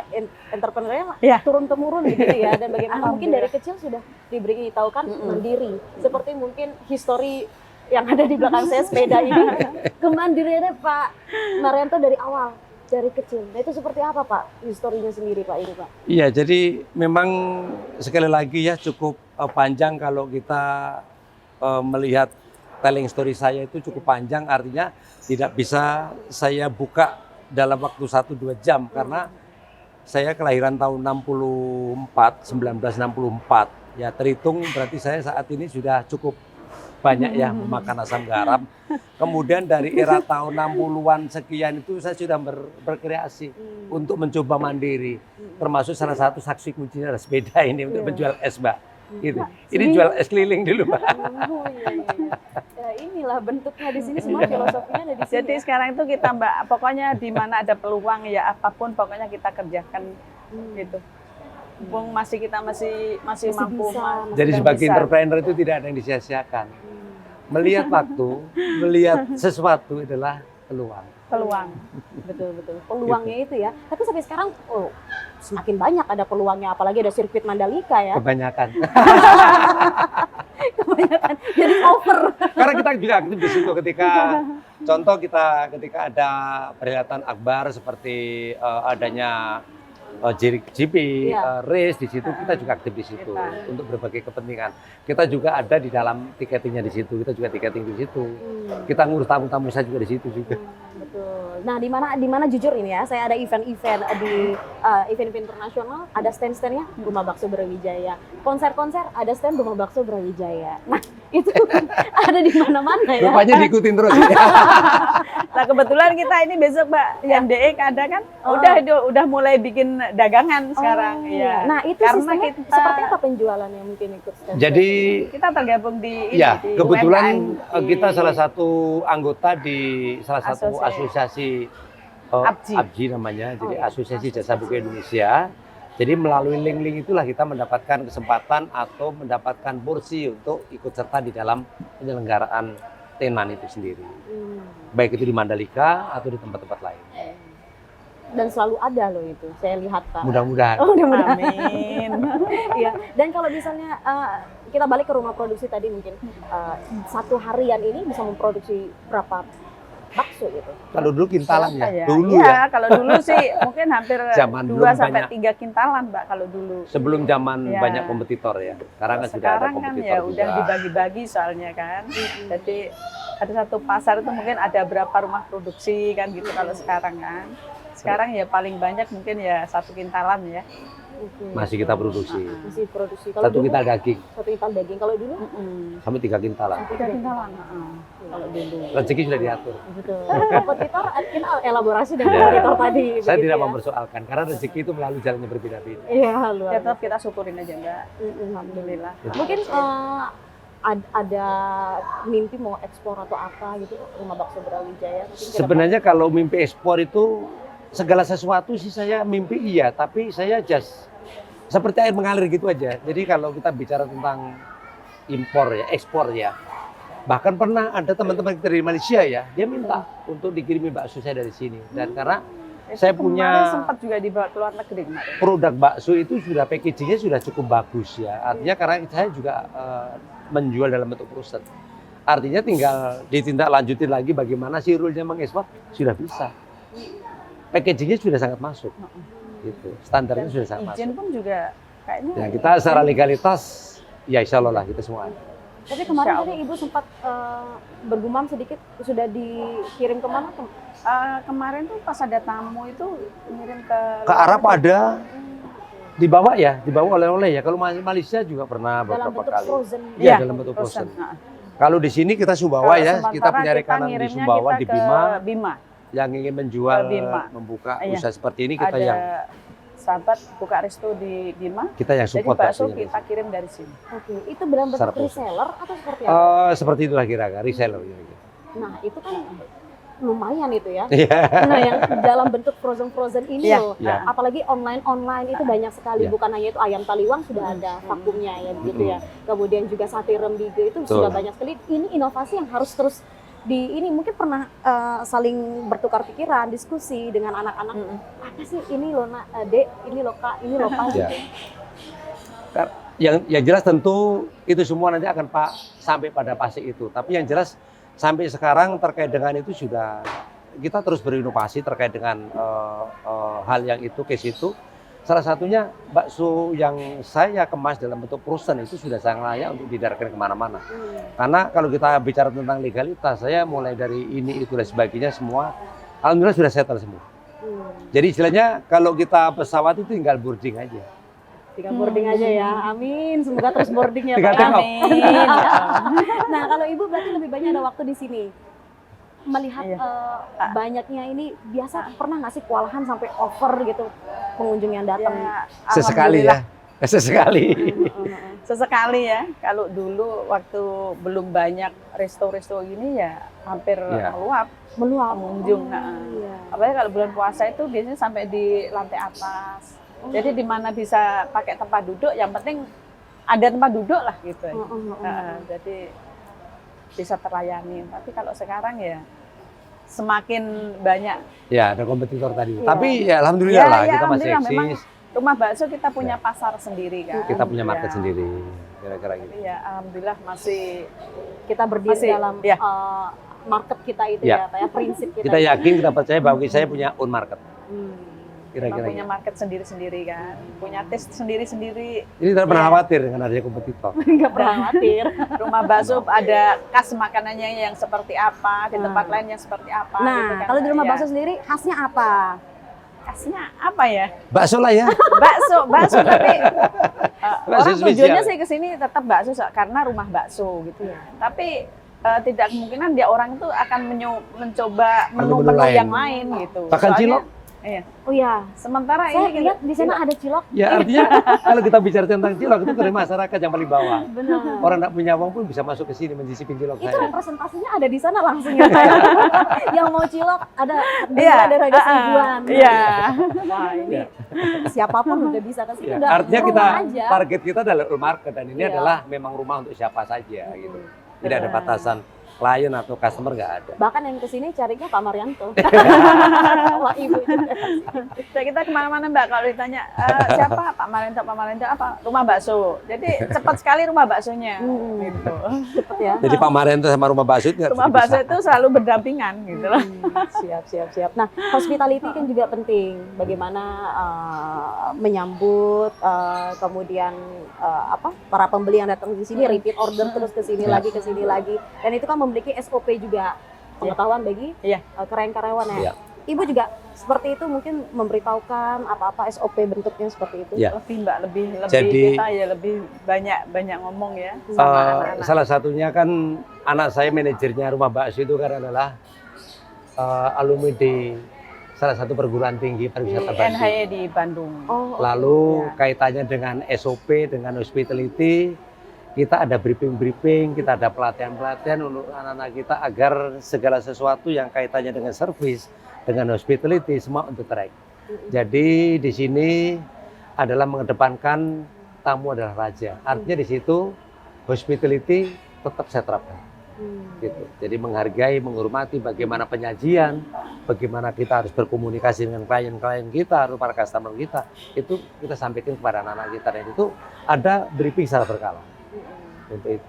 Speaker 1: entrepreneurnya
Speaker 8: Iya.
Speaker 1: turun-temurun begitu ya. Dan bagaimana mungkin dari
Speaker 8: Alhamdulillah.
Speaker 1: kecil sudah diberi tahu kan mandiri. Seperti mungkin histori yang ada di belakang saya sepeda ini. Kemandiriannya Pak Marianto dari awal, dari kecil. Nah itu seperti apa Pak historinya sendiri Pak ini Pak?
Speaker 2: Iya, jadi memang sekali lagi ya cukup panjang kalau kita melihat telling story saya itu cukup panjang, artinya tidak bisa saya buka dalam waktu 1-2 jam karena saya kelahiran tahun 1964. Ya terhitung berarti saya saat ini sudah cukup banyak ya memakan asam garam. Kemudian dari era tahun 60-an sekian itu saya sudah berkreasi untuk mencoba mandiri. Termasuk salah satu saksi kuncinya adalah sepeda ini untuk menjual es, Mbak. Gitu. Ini jual es keliling dulu, Mbak.
Speaker 1: Oh iya. Ya inilah bentuknya di sini, semua filosofinya ada di sini.
Speaker 8: Jadi sekarang itu kita Mbak, pokoknya di mana ada peluang ya apapun pokoknya kita kerjakan gitu. Mumpung kita masih mampu.
Speaker 1: bisa,
Speaker 2: Jadi
Speaker 8: masih
Speaker 2: sebagai
Speaker 8: bisa.
Speaker 2: entrepreneur itu tidak ada yang disia-siakan. Melihat waktu, melihat sesuatu adalah peluang.
Speaker 8: Peluang.
Speaker 1: Betul. Peluangnya itu ya. Tapi sampai sekarang semakin banyak ada peluangnya, apalagi ada sirkuit Mandalika ya.
Speaker 2: Kebanyakan.
Speaker 1: Kebanyakan jadi over.
Speaker 2: Karena kita juga aktif di situ ketika ketika ada perhelatan akbar seperti adanya GP,
Speaker 1: Iya.
Speaker 2: race di situ kita juga aktif di situ untuk berbagai kepentingan. Kita juga ada di dalam tiketingnya di situ, kita juga tiketing di situ. Kita ngurus tamu-tamu saya juga di situ juga.
Speaker 1: Betul. Nah, di mana jujur ini ya, saya ada event-event di event-event internasional, ada stand-standnya Rumah Bakso Brawijaya. Konser-konser ada stand Rumah Bakso Brawijaya. Nah, itu ada di mana-mana ya.
Speaker 2: Rupanya diikutin terus.
Speaker 8: Nah kebetulan kita ini besok Mbak MDE ada kan, udah mulai bikin dagangan sekarang.
Speaker 1: Iya.
Speaker 8: Ya.
Speaker 1: Nah, itu
Speaker 8: Karena
Speaker 1: sistemnya
Speaker 8: kita
Speaker 1: seperti apa penjualannya mungkin ikut stand?
Speaker 2: Jadi
Speaker 8: kita tergabung di ini,
Speaker 2: ya,
Speaker 8: di
Speaker 2: kebetulan
Speaker 8: UMKM, di-
Speaker 2: kita salah satu anggota di salah satu asosiasi ABJI namanya, jadi Asosiasi Jasa Buku Indonesia. Jadi melalui link-link itulah kita mendapatkan kesempatan atau mendapatkan porsi untuk ikut serta di dalam penyelenggaraan tenan itu sendiri. Baik itu di Mandalika atau di tempat-tempat lain.
Speaker 1: Dan selalu ada loh itu, saya lihat Pak.
Speaker 2: Mudah-mudahan.
Speaker 1: Oh, mudah-mudahan.
Speaker 8: Amin.
Speaker 1: Iya. Dan kalau misalnya kita balik ke rumah produksi tadi mungkin satu harian ini bisa memproduksi berapa bakso gitu?
Speaker 2: Kalau dulu kintalan
Speaker 8: Berapa
Speaker 2: ya, dulu
Speaker 8: Iya,
Speaker 2: ya.
Speaker 8: kalau dulu sih mungkin hampir
Speaker 2: Zaman
Speaker 8: 2
Speaker 2: belum
Speaker 8: sampai
Speaker 2: banyak.
Speaker 8: 3 kintalan Mbak kalau dulu.
Speaker 2: Sebelum zaman
Speaker 8: Ya.
Speaker 2: banyak kompetitor ya. Sekarang kan sudah ada
Speaker 8: Sekarang kan
Speaker 2: kompetitor
Speaker 8: ya
Speaker 2: juga.
Speaker 8: udah dibagi-bagi soalnya kan. Jadi ada satu pasar itu mungkin ada berapa rumah produksi kan gitu kalau sekarang kan. Sekarang ya paling banyak mungkin ya 1 kintalan ya.
Speaker 2: Masih kita produksi.
Speaker 1: Masih produksi. Kalau
Speaker 2: 1
Speaker 1: dulu,
Speaker 2: kintal daging
Speaker 1: 1 kintal daging. Kalau dulu
Speaker 2: sampai 3 kintalan.
Speaker 8: 3 kintalan. Kalau dulu.
Speaker 2: Rezeki sudah diatur.
Speaker 1: betul. Kompetitor kita elaborasi dengan
Speaker 2: Ya.
Speaker 1: kompetitor tadi.
Speaker 2: Saya
Speaker 1: begitu
Speaker 2: tidak
Speaker 1: ya.
Speaker 2: mempersoalkan karena rezeki itu melalui jalannya berbeda-beda.
Speaker 1: Iya, luar
Speaker 8: Ya
Speaker 1: biasa.
Speaker 8: tetap kita syukurin aja Mbak. Alhamdulillah.
Speaker 1: Mungkin ada mimpi mau ekspor atau apa gitu Rumah Bakso Brawijaya? Mungkin ke depan?
Speaker 2: Sebenarnya kalau mimpi ekspor itu segala sesuatu sih saya mimpi iya, tapi saya just seperti air mengalir gitu aja. Jadi kalau kita bicara tentang impor ya, ekspor ya, Bahkan pernah ada teman-teman kita dari Malaysia ya, dia minta untuk dikirimin bakso saya dari sini. Dan karena saya
Speaker 8: Kemarin
Speaker 2: punya
Speaker 8: sempat juga dibawa ke luar negeri kemarin.
Speaker 2: produk bakso itu sudah packagingnya sudah cukup bagus ya. Artinya karena saya juga menjual dalam bentuk frozen. Artinya tinggal ditindaklanjutin lagi bagaimana sih rule-nya mengekspor, sudah bisa. Packagingnya sudah sangat masuk. Gitu. Standarnya sudah sangat
Speaker 8: Izin
Speaker 2: masuk.
Speaker 8: pun juga kayaknya.
Speaker 2: Ya, kita secara legalitas ya insya Allah lah kita semua ada.
Speaker 1: Tapi kemarin tadi Ibu sempat bergumam sedikit, sudah dikirim kemana?
Speaker 8: Kemarin tuh pas ada tamu itu ngirim ke
Speaker 2: Arab ada, dibawa oleh-oleh ya. Kalau Malaysia juga pernah
Speaker 1: Dalam
Speaker 2: beberapa
Speaker 1: bentuk
Speaker 2: kali.
Speaker 1: frozen.
Speaker 2: Iya, dalam bentuk frozen. Kalau di sini kita Sumbawa ya, kita punya rekanan di Sumbawa di Bima, yang ingin menjual, membuka usaha seperti ini kita
Speaker 8: ada
Speaker 2: yang
Speaker 8: sahabat buka resto di Bima.
Speaker 2: kita yang
Speaker 8: Jadi
Speaker 2: support
Speaker 8: bakso
Speaker 2: baksonya.
Speaker 8: kita kirim dari sini.
Speaker 1: Oke, itu dalam bentuk
Speaker 2: Secara frozen.
Speaker 1: reseller atau seperti apa?
Speaker 2: Seperti itulah kira-kira reseller.
Speaker 1: Nah, itu kan lumayan itu ya.
Speaker 2: Iya.
Speaker 1: Nah, yang dalam bentuk frozen ini
Speaker 8: Iya,
Speaker 1: loh.
Speaker 2: iya.
Speaker 1: Apalagi online itu banyak sekali.
Speaker 2: Iya.
Speaker 1: Bukan hanya itu ayam taliwang sudah ada vakumnya ya begitu ya. Kemudian juga sate rembige itu
Speaker 2: Betul.
Speaker 1: sudah banyak sekali. Ini inovasi yang harus terus ini mungkin pernah saling bertukar pikiran, diskusi dengan anak-anak. Apa sih ini loh nak, Dek, ini loh Kak, ini loh Pak.
Speaker 2: Ya.
Speaker 1: Gitu.
Speaker 2: Yang jelas tentu itu semua nanti akan sampai pada fase itu. Tapi yang jelas sampai sekarang terkait dengan itu sudah kita terus berinovasi terkait dengan hal yang itu, case itu. Salah satunya bakso yang saya kemas dalam bentuk frozen itu sudah sangat layak untuk didarkan kemana-mana. Karena kalau kita bicara tentang legalitas, saya mulai dari ini, itu, dan sebagainya semua, alhamdulillah sudah settle semua. Jadi istilahnya kalau kita pesawat itu tinggal boarding aja.
Speaker 1: Tinggal boarding aja ya, amin. Semoga terus boarding ya Pak.
Speaker 2: Tinggal tengok.
Speaker 1: Amin. Nah, kalau Ibu berarti lebih banyak ada waktu di sini. Melihat banyaknya ini, biasa pernah nggak sih kewalahan sampai over gitu pengunjung yang datang?
Speaker 8: Ya,
Speaker 2: Sesekali ya, sesekali.
Speaker 8: Sesekali ya. Kalau dulu waktu belum banyak resto-resto gini ya hampir meluap pengunjung.
Speaker 1: Iya.
Speaker 8: Apalagi kalau bulan puasa itu biasanya sampai di lantai atas. Jadi di mana bisa pakai tempat duduk, yang penting ada tempat duduk lah gitu. Jadi bisa terlayani. Tapi kalau sekarang ya semakin banyak.
Speaker 2: Ya, ada kompetitor tadi.
Speaker 1: Ya.
Speaker 2: Tapi ya alhamdulillah lah kita masih
Speaker 8: memang
Speaker 2: eksis.
Speaker 8: rumah bakso kita punya pasar sendiri kan.
Speaker 2: Kita punya market
Speaker 8: Ya.
Speaker 2: sendiri, kira-kira gitu.
Speaker 8: Ya alhamdulillah masih
Speaker 1: Kita berdiri
Speaker 8: Masih,
Speaker 1: dalam
Speaker 8: ya.
Speaker 1: market kita itu
Speaker 2: Ya.
Speaker 1: ya Pak ya, prinsip kita.
Speaker 2: Kita yakin, kita percaya bahwa saya punya own market.
Speaker 8: memang
Speaker 2: Kira-kira
Speaker 8: punya
Speaker 2: gitu.
Speaker 8: market sendiri-sendiri kan. Punya taste sendiri-sendiri.
Speaker 2: Jadi tidak pernah khawatir dengan adanya kompetitor.
Speaker 1: Nggak pernah khawatir.
Speaker 8: Rumah bakso ada khas makanannya yang seperti apa, di tempat lain yang seperti apa.
Speaker 1: Nah,
Speaker 8: gitu kan,
Speaker 1: kalau di rumah
Speaker 8: ya.
Speaker 1: bakso sendiri khasnya apa?
Speaker 8: Khasnya apa ya?
Speaker 2: Bakso lah ya.
Speaker 8: Bakso tapi
Speaker 2: Bakso
Speaker 8: orang tujuannya
Speaker 2: spesial.
Speaker 8: sih ke sini tetap bakso karena rumah bakso gitu ya. Tapi tidak kemungkinan dia orang itu akan mencoba
Speaker 2: Menu-menu
Speaker 8: menu-menu
Speaker 2: lain.
Speaker 8: yang lain gitu.
Speaker 2: Bahkan
Speaker 8: Soalnya-
Speaker 2: cilok.
Speaker 8: Iya.
Speaker 1: Oh ya,
Speaker 8: Sementara
Speaker 1: saya
Speaker 8: ini
Speaker 1: lihat di sana ada cilok.
Speaker 2: Ya artinya kalau kita bicara tentang cilok itu dari masyarakat yang paling bawah.
Speaker 1: Benar.
Speaker 2: Orang tidak punya uang pun bisa masuk ke sini mencicipi cilok
Speaker 1: Itu
Speaker 2: saya.
Speaker 1: representasinya ada di sana langsung ya. Yang mau cilok ada
Speaker 8: Iya.
Speaker 1: ada harga seribuan.
Speaker 8: Iya.
Speaker 1: Wah, ini siapapun udah bisa ke sini.
Speaker 2: Ya,
Speaker 1: Udah
Speaker 2: artinya
Speaker 1: rumah
Speaker 2: kita
Speaker 1: aja.
Speaker 2: target kita adalah market dan ini
Speaker 1: Iya.
Speaker 2: adalah memang rumah untuk siapa saja gitu. Tidak ada batasan klien atau customer, nggak ada.
Speaker 1: Bahkan yang kesini carinya Pak Marianto. Wah, Ibu juga.
Speaker 8: Jadi kita kemana-mana Mbak kalau ditanya siapa Pak Marianto apa rumah bakso. Jadi cepat sekali rumah baksonya. Gitu.
Speaker 1: Cepet ya.
Speaker 2: Jadi Pak Marianto sama rumah bakso itu nggak
Speaker 8: Rumah
Speaker 2: bisa
Speaker 8: bakso itu selalu berdampingan gitu loh.
Speaker 1: Siap. Nah, hospitality kan juga penting. Bagaimana menyambut, kemudian para pembeli yang datang di sini repeat order terus ke sini lagi, dan itu kan memiliki SOP juga, pengetahuan bagi karyawan ya.
Speaker 2: Iya.
Speaker 1: Ibu juga seperti itu mungkin memberitahukan apa-apa SOP bentuknya seperti itu.
Speaker 2: Iya.
Speaker 8: Lebih
Speaker 2: Jadi-
Speaker 8: kita ya lebih banyak ngomong ya sama anak-anak.
Speaker 2: Salah satunya kan anak saya manajernya rumah bakso itu kan adalah alumni di salah satu perguruan tinggi
Speaker 8: Di
Speaker 2: pariwisata Bandung.
Speaker 8: NHY di Bandung.
Speaker 1: Oh,
Speaker 2: Lalu
Speaker 8: Ya.
Speaker 2: kaitannya dengan SOP, dengan hospitality, kita ada briefing, kita ada pelatihan untuk anak-anak kita agar segala sesuatu yang kaitannya dengan service, dengan hospitality semua untuk track. Jadi di sini adalah mengedepankan tamu adalah raja. Artinya di situ hospitality tetap saya terapkan. Gitu. Jadi menghargai, menghormati bagaimana penyajian, bagaimana kita harus berkomunikasi dengan klien-klien kita, atau para customer kita, itu kita sampaikan kepada anak-anak kita, dan itu ada briefing secara berkala untuk itu.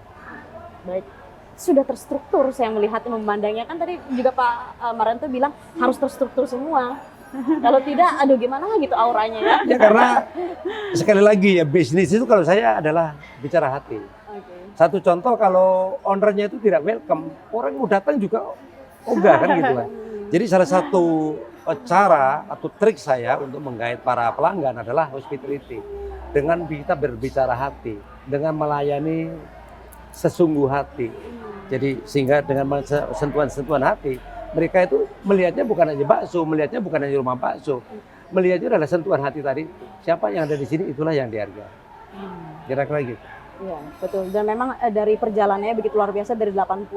Speaker 1: Baik, sudah terstruktur saya melihat memandangnya, kan tadi juga Pak Marianto bilang harus terstruktur semua. Kalau tidak, aduh gimana gitu auranya ya.
Speaker 2: Ya karena sekali lagi ya, bisnis itu kalau saya adalah bicara hati. Satu contoh, kalau ownernya itu tidak welcome, orang mau datang juga ogah kan gitu kan. Jadi salah satu cara atau trik saya untuk menggait para pelanggan adalah hospitality. Dengan kita berbicara hati, dengan melayani sesungguh hati. Jadi sehingga dengan sentuhan-sentuhan hati, mereka itu melihatnya bukan hanya bakso, melihatnya bukan hanya rumah bakso. Melihatnya adalah sentuhan hati tadi. Siapa yang ada di sini, itulah yang dihargai. Kira-kira gitu.
Speaker 1: Iya, betul. Dan memang dari perjalanannya begitu luar biasa, dari tahun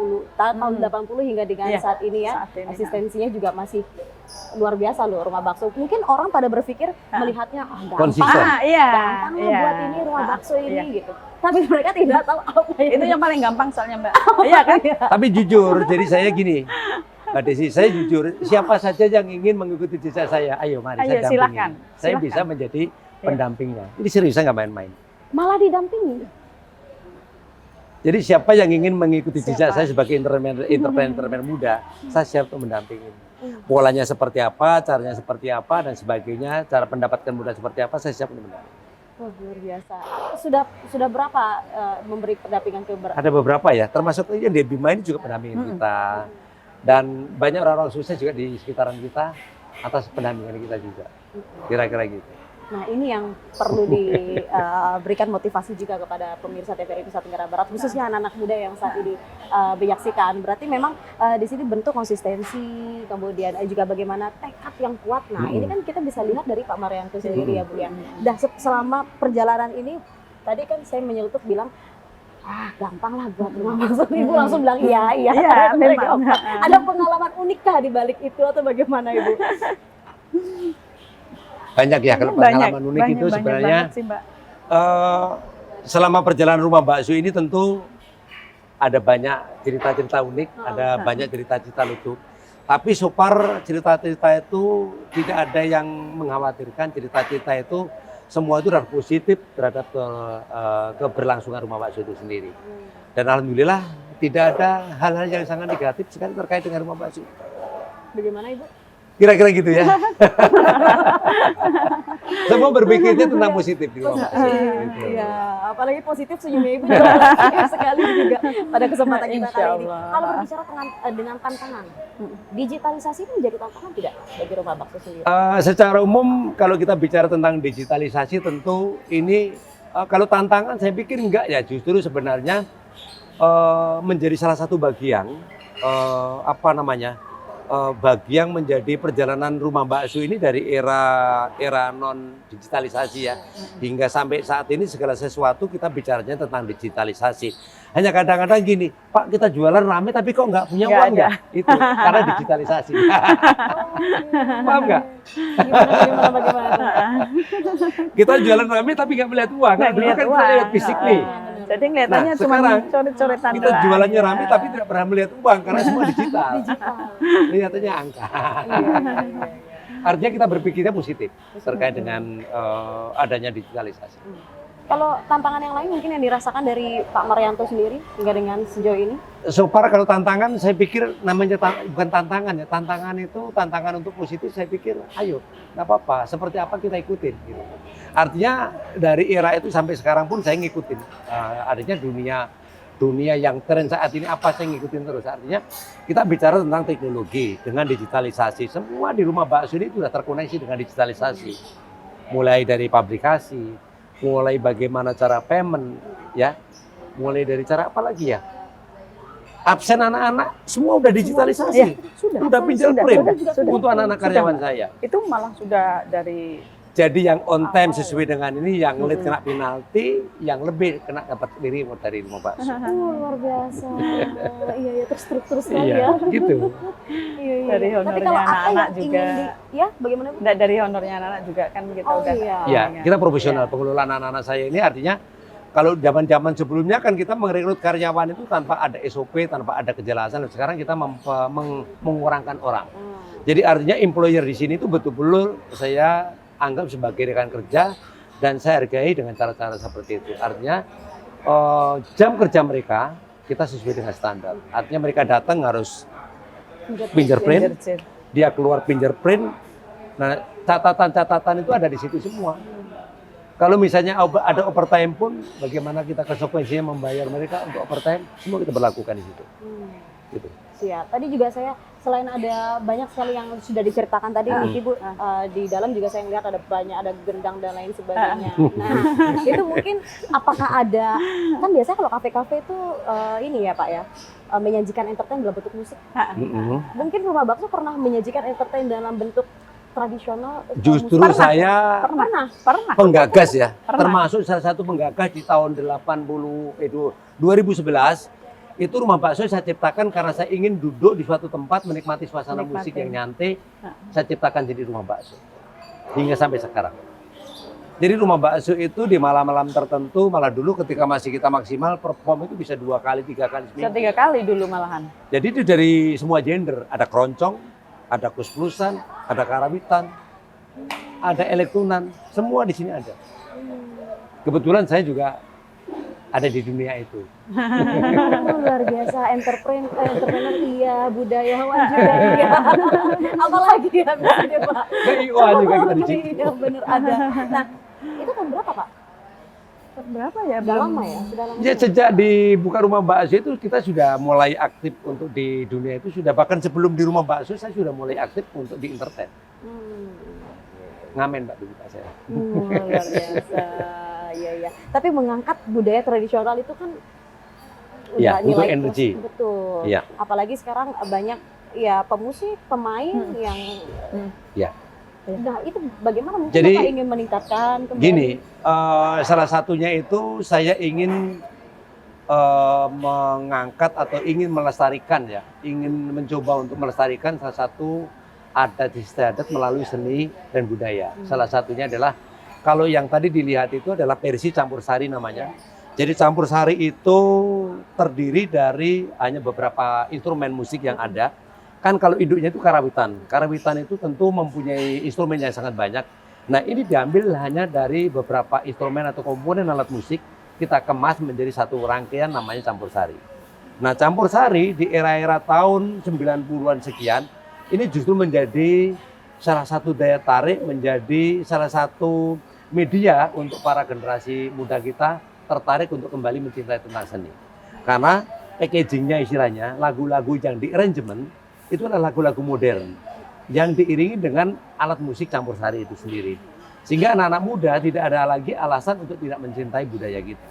Speaker 1: 80 hingga dengan saat ini ya. Saat ini, asistensinya juga masih luar biasa loh rumah bakso. Mungkin orang pada berpikir melihatnya gampang, gampang lah buat ini rumah bakso ini gitu. Tapi mereka tidak tahu apa
Speaker 8: itu yang paling gampang soalnya Mbak. Iya kan?
Speaker 2: Tapi jujur, jadi saya gini, Mbak Desi, saya jujur, siapa saja yang ingin mengikuti jejak saya, ayo mari saya dampingi.
Speaker 8: Silakan.
Speaker 2: Saya bisa menjadi pendampingnya. Jadi serius, saya nggak main-main.
Speaker 1: Malah didampingi.
Speaker 2: Jadi siapa yang ingin mengikuti jejak saya sebagai entrepreneur muda, saya siap untuk mendampingi. Polanya seperti apa, caranya seperti apa, dan sebagainya, cara mendapatkan modal seperti apa, saya siap untuk mendampingi.
Speaker 1: Oh, luar biasa. Sudah berapa memberi pendampingan ke
Speaker 2: Ada beberapa ya, termasuk yang di Bima ini juga pendampingan kita. Dan banyak orang-orang sukses juga di sekitaran kita atas pendampingan kita juga. Kira-kira gitu.
Speaker 1: Nah, ini yang perlu diberikan motivasi juga kepada pemirsa TVRI Nusa Tenggara Barat, khususnya anak-anak muda yang saat ini menyaksikan. Berarti memang di sini bentuk konsistensi, kemudian juga bagaimana tekad yang kuat. Nah, ini kan kita bisa lihat dari Pak Marianto sendiri ya Bu ya. Dah selama perjalanan ini, tadi kan saya menyelutup bilang, gampang lah buat rumah bakso. Ibu langsung bilang iya.
Speaker 8: Memang.
Speaker 1: Ada pengalaman unik kah di balik itu atau bagaimana Ibu?
Speaker 2: Banyak ya, kalau pengalaman unik itu sebenarnya sih, selama perjalanan rumah bakso ini tentu ada banyak cerita-cerita unik, ada banyak cerita-cerita lucu. Tapi so far cerita-cerita itu tidak ada yang mengkhawatirkan, cerita-cerita itu semua itu adalah positif terhadap keberlangsungan rumah bakso itu sendiri. Dan alhamdulillah tidak ada hal-hal yang sangat negatif sekali terkait dengan rumah bakso.
Speaker 1: Bagaimana Ibu?
Speaker 2: Kira-kira gitu ya. Semua berpikirnya tentang positif di rumah bakso.
Speaker 1: Iya, apalagi positif senyumnya Ibu juga positif sekali juga pada kesempatan kita kali ini. Kalau berbicara dengan tantangan, digitalisasi itu menjadi tantangan tidak bagi rumah bakso sendiri?
Speaker 2: Secara umum kalau kita bicara tentang digitalisasi tentu ini kalau tantangan saya pikir enggak ya, justru sebenarnya menjadi salah satu bagian bagian menjadi perjalanan rumah bakso ini dari era non digitalisasi ya, hingga sampai saat ini segala sesuatu kita bicaranya tentang digitalisasi. Hanya kadang-kadang gini, Pak, kita jualan rame tapi kok nggak punya uang ya? Itu karena digitalisasi. Paham nggak?
Speaker 1: Bagaimana?
Speaker 2: Kita jualan rame tapi nggak melihat uang. Nah, dulu kan kita lihat fisik nih.
Speaker 8: Jadi kelihatannya cuma coret-coretan.
Speaker 2: Kita jualannya rame tapi tidak pernah melihat uang karena semua digital. Kelihatannya angka. Artinya kita berpikirnya positif terkait dengan adanya digitalisasi.
Speaker 1: Kalau tantangan yang lain mungkin yang dirasakan dari Pak Marianto sendiri hingga dengan sejauh ini?
Speaker 2: So far kalau tantangan saya pikir namanya bukan tantangan ya. Tantangan untuk positif saya pikir ayo nggak apa-apa. Seperti apa kita ikutin gitu. Artinya dari era itu sampai sekarang pun saya ngikutin. Artinya dunia yang tren saat ini apa saya ngikutin terus. Artinya kita bicara tentang teknologi dengan digitalisasi. Semua di rumah bakso ini sudah terkoneksi dengan digitalisasi. Mulai dari publikasi, mulai bagaimana cara payment, ya, mulai dari cara apa lagi ya? Absen anak-anak semua udah digitalisasi, sudah pinjol print untuk anak-anak karyawan saya.
Speaker 8: Itu malah sudah dari.
Speaker 2: Jadi yang on time sesuai dengan ini, yang lead kena penalti, yang lebih kena dapat reward dari rumah bakso.
Speaker 1: Luar biasa. Iya, terstruktur sekali
Speaker 2: ya.
Speaker 1: Iya.
Speaker 2: Gitu.
Speaker 8: Dari honornya anak-anak juga.
Speaker 1: Ya, bagaimana?
Speaker 8: Dari honornya anak-anak juga kan kita udah.
Speaker 2: Ya, kita profesional pengelolaan anak-anak saya ini artinya Kalau zaman-zaman sebelumnya kan kita merekrut karyawan itu tanpa ada SOP, tanpa ada kejelasan. Sekarang kita mengurangkan orang. Jadi artinya employer di sini itu betul-betul saya anggap sebagai rekan kerja dan saya hargai dengan cara-cara seperti itu. Artinya jam kerja mereka kita sesuai dengan standar. Artinya mereka datang harus fingerprint, dia keluar fingerprint. Nah, catatan-catatan itu ada di situ semua. Kalau misalnya ada overtime pun, bagaimana kita konsekuensinya membayar mereka untuk overtime, semua kita berlakukan di situ. Gitu.
Speaker 1: Siap. Tadi juga saya selain ada banyak sekali yang sudah diceritakan tadi, Ibu, di dalam juga saya melihat ada banyak, ada gendang dan lain sebagainya. Nah, itu mungkin apakah ada, kan biasanya kalau kafe-kafe itu ini ya Pak ya, menyajikan entertain dalam bentuk musik. Mungkin Rumah Bakso pernah menyajikan entertain dalam bentuk tradisional?
Speaker 2: Justru saya
Speaker 8: pernah.
Speaker 2: penggagas ya, termasuk salah satu penggagas di tahun 2011 itu Rumah Bakso saya ciptakan karena saya ingin duduk di suatu tempat menikmati suasana musik yang nyantai. Saya ciptakan jadi Rumah Bakso hingga sampai sekarang. Jadi Rumah Bakso itu di malam-malam tertentu, malah dulu ketika masih kita maksimal perform itu bisa 2 kali 3 kali seminggu.
Speaker 8: Bisa 3 kali dulu malahan.
Speaker 2: Jadi itu dari semua gender, ada keroncong, ada kus-plusan, ada karawitan, ada elektronan, semua di sini ada. Kebetulan saya juga ada di dunia itu.
Speaker 1: Luar biasa, entrepreneur iya, budayawan juga iya. Apalagi ya biasanya Pak.
Speaker 2: KIO-an juga kita di sini.
Speaker 1: Iya benar ada. Nah, itu tahun berapa Pak?
Speaker 8: Berapa ya?
Speaker 1: Sudah lama ya? Sudah lama.
Speaker 2: Ya, sejak dibuka Rumah Bakso itu kita sudah mulai aktif untuk di dunia itu sudah, bahkan sebelum di Rumah Bakso saya sudah mulai aktif untuk di entertain. Ngamen Mbak Bibita saya.
Speaker 1: Luar biasa. Iya. Tapi mengangkat budaya tradisional itu kan
Speaker 2: Ya,
Speaker 1: udah
Speaker 2: untuk
Speaker 1: nilai
Speaker 2: energi.
Speaker 1: plus, betul.
Speaker 2: Ya.
Speaker 1: Apalagi sekarang banyak ya pemusik, pemain yang
Speaker 2: Ya.
Speaker 1: Nah, itu bagaimana mungkin
Speaker 2: Jadi,
Speaker 1: Bapak ingin meningkatkan kembali?
Speaker 2: Gini, salah satunya itu saya ingin mengangkat atau ingin melestarikan ya, ingin mencoba untuk melestarikan salah satu adat istiadat melalui seni dan budaya. Salah satunya adalah kalau yang tadi dilihat itu adalah versi campur sari namanya. Jadi campur sari itu terdiri dari hanya beberapa instrumen musik yang ada. Kan kalau induknya itu karawitan. Karawitan itu tentu mempunyai instrumen yang sangat banyak. Nah, ini diambil hanya dari beberapa instrumen atau komponen alat musik, kita kemas menjadi satu rangkaian namanya campur sari. Nah, campur sari di era-era tahun 90-an sekian, ini justru menjadi salah satu daya tarik, menjadi salah satu media untuk para generasi muda kita tertarik untuk kembali mencintai tentang seni. Karena packagingnya istilahnya, lagu-lagu yang di arrangement, itu adalah lagu-lagu modern yang diiringi dengan alat musik campur sari itu sendiri. Sehingga anak-anak muda tidak ada lagi alasan untuk tidak mencintai budaya kita.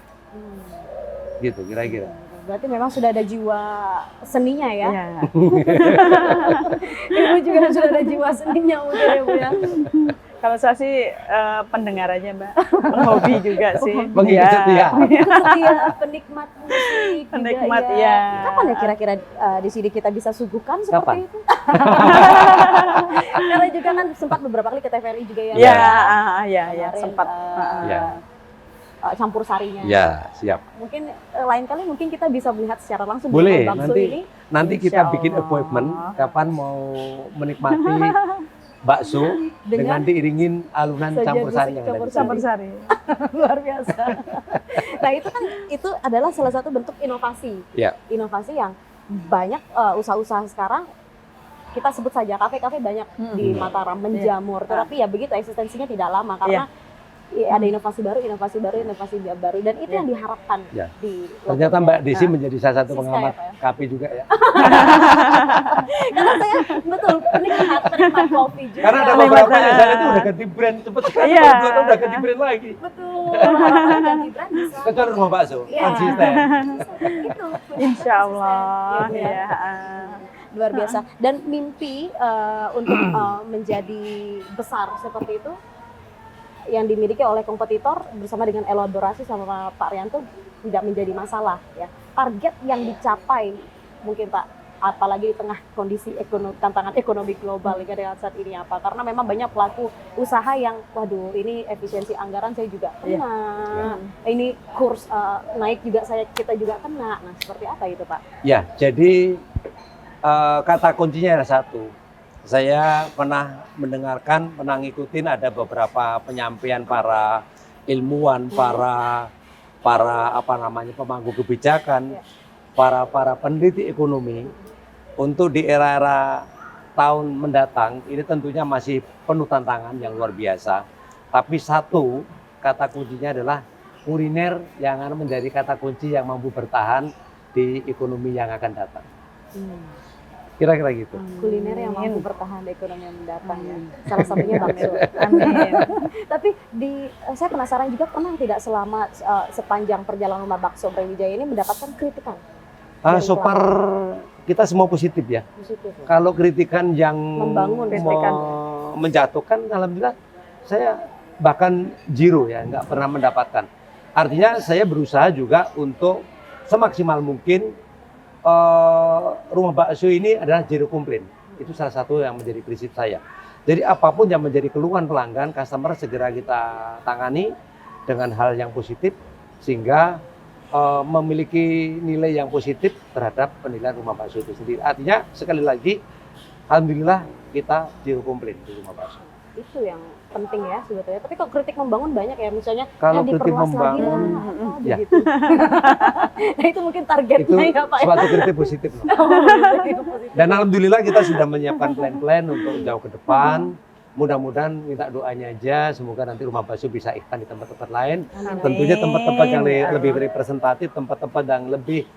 Speaker 2: Gitu kira-kira.
Speaker 1: Berarti memang sudah ada jiwa seninya ya?
Speaker 8: Iya.
Speaker 1: Ibu juga sudah ada jiwa seninya mungkin ya Bu ya?
Speaker 8: Kalau saya sih pendengar aja Mbak, hobi juga sih.
Speaker 2: Pengikut setia.
Speaker 1: Setia, penikmat musik.
Speaker 8: Penikmat,
Speaker 1: juga,
Speaker 8: ya.
Speaker 1: Kapan ya kira-kira di sini kita bisa suguhkan seperti
Speaker 2: Kapan?
Speaker 1: itu? Karena juga kan sempat beberapa kali ke TVRI juga ya.
Speaker 8: Ya, sempat.
Speaker 2: Ya.
Speaker 1: Campur sarinya.
Speaker 2: Ya, siap.
Speaker 1: Mungkin lain kali mungkin kita bisa melihat secara langsung
Speaker 2: Boleh,
Speaker 1: di bakso ini.
Speaker 2: nanti kita
Speaker 8: Insya
Speaker 2: bikin
Speaker 8: Allah.
Speaker 2: appointment kapan mau menikmati bakso dengan diiringin alunan
Speaker 1: sajian
Speaker 2: campur sari
Speaker 1: musik
Speaker 2: yang ada di
Speaker 8: Campur
Speaker 2: sini.
Speaker 8: sari.
Speaker 1: Luar biasa. Nah, itu adalah salah satu bentuk inovasi.
Speaker 2: Ya.
Speaker 1: Inovasi yang banyak usaha-usaha sekarang kita sebut saja kafe-kafe banyak di Mataram menjamur. Tetapi ya begitu eksistensinya tidak lama karena ada inovasi baru dan itu yang diharapkan
Speaker 2: Ya.
Speaker 1: di
Speaker 2: Ternyata Mbak Desi menjadi salah satu
Speaker 1: Siska
Speaker 2: pengamat
Speaker 1: ya, Pak ya?
Speaker 2: kopi juga ya.
Speaker 1: Karena saya betul penikmat kopi juga.
Speaker 2: Karena ada beberapa yang saya itu udah ganti brand cepet sekali,
Speaker 8: Iya.
Speaker 2: baru 2 tahun udah ganti brand lagi.
Speaker 1: Betul. Harapannya ganti brand bisa.
Speaker 2: Kecuali Rumah Bakso,
Speaker 1: Iya.
Speaker 2: konsisten.
Speaker 1: Itu.
Speaker 8: Insya Allah.
Speaker 1: Gitu ya.
Speaker 8: Ya.
Speaker 1: Luar biasa. Dan mimpi untuk menjadi besar seperti itu yang dimiliki oleh kompetitor bersama dengan elaborasi sama Pak Rianto tidak menjadi masalah ya. Target yang dicapai mungkin Pak apalagi di tengah kondisi tantangan ekonomi global dengan saat ini apa? Karena memang banyak pelaku usaha yang, waduh, ini efisiensi anggaran saya juga kena, ini kurs naik juga kita juga kena. Nah, seperti apa itu Pak?
Speaker 2: Ya, jadi kata kuncinya ada satu. Saya pernah mendengarkan, pernah ngikutin ada beberapa penyampaian para ilmuwan, para pemangku kebijakan, para peneliti ekonomi untuk di era tahun mendatang ini tentunya masih penuh tantangan yang luar biasa. Tapi satu kata kuncinya adalah kuliner yang akan menjadi kata kunci yang mampu bertahan di ekonomi yang akan datang. Kira-kira gitu.
Speaker 1: Kuliner yang mampu bertahan di ekonomi yang mendatang ya. Salah satunya bakso.
Speaker 8: Amin.
Speaker 1: Tapi saya penasaran juga, pernah tidak selama sepanjang perjalanan Rumah Bakso Brawijaya ini mendapatkan kritikan?
Speaker 2: So far kita semua positif ya.
Speaker 1: Positif ya?
Speaker 2: Kalau kritikan yang
Speaker 1: Membangun,
Speaker 2: menjatuhkan, alhamdulillah saya bahkan zero ya, nggak pernah mendapatkan. Artinya saya berusaha juga untuk semaksimal mungkin rumah bakso ini adalah zero komplain. Itu salah satu yang menjadi prinsip saya. Jadi apapun yang menjadi keluhan pelanggan, customer segera kita tangani dengan hal yang positif sehingga memiliki nilai yang positif terhadap penilaian rumah bakso itu sendiri. Artinya sekali lagi, alhamdulillah kita zero komplain di rumah bakso.
Speaker 1: Itu yang penting ya sebetulnya. Tapi kalau kritik membangun banyak ya, misalnya
Speaker 2: kalau kritik
Speaker 1: diperluas
Speaker 2: membangun,
Speaker 1: lagi lah,
Speaker 2: ya.
Speaker 1: begitu. Nah, itu mungkin targetnya
Speaker 2: Itu
Speaker 1: ya Pak.
Speaker 2: suatu kritik positif. Dan alhamdulillah kita sudah menyiapkan plan-plan untuk jauh ke depan. Mudah-mudahan minta doanya aja, semoga nanti rumah bakso bisa ihsan di tempat-tempat lain. Tentunya tempat-tempat yang lebih representatif, tempat-tempat yang lebih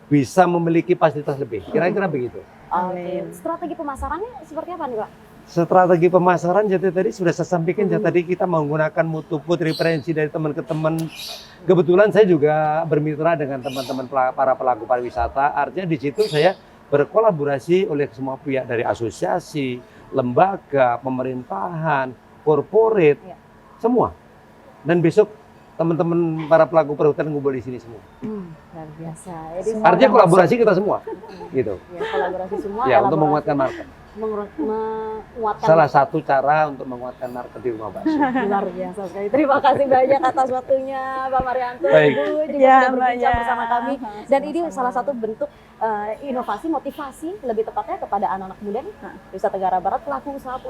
Speaker 2: bisa memiliki fasilitas lebih. Kira-kira begitu.
Speaker 1: Oke. Strategi pemasarannya seperti apa nih Pak?
Speaker 2: Strategi pemasaran jadi tadi sudah saya sampaikan, jadi tadi kita menggunakan mutu food referensi dari teman ke teman. Kebetulan saya juga bermitra dengan teman-teman para pelaku pariwisata. Artinya di situ saya berkolaborasi oleh semua pihak dari asosiasi, lembaga, pemerintahan, korporat, semua. Dan besok teman-teman para pelaku perhutanan ngumpul di sini semua.
Speaker 1: Luar biasa. Jadi
Speaker 2: Artinya kolaborasi kita semua, gitu.
Speaker 1: Ya, kolaborasi semua.
Speaker 2: Ya, untuk menguatkan market.
Speaker 1: Menguatkan
Speaker 2: Salah satu cara untuk menguatkan market di rumah bakso.
Speaker 1: luar biasa sekali. Terima kasih banyak atas waktunya Pak Maryanto,
Speaker 2: Baik.
Speaker 1: Ibu juga
Speaker 8: Ya,
Speaker 1: sudah berbincang
Speaker 8: Mbak,
Speaker 1: bersama kami. Dan ini salah satu bentuk inovasi, motivasi lebih tepatnya kepada anak-anak muda nih, Nusa Tenggara Barat, pelaku usaha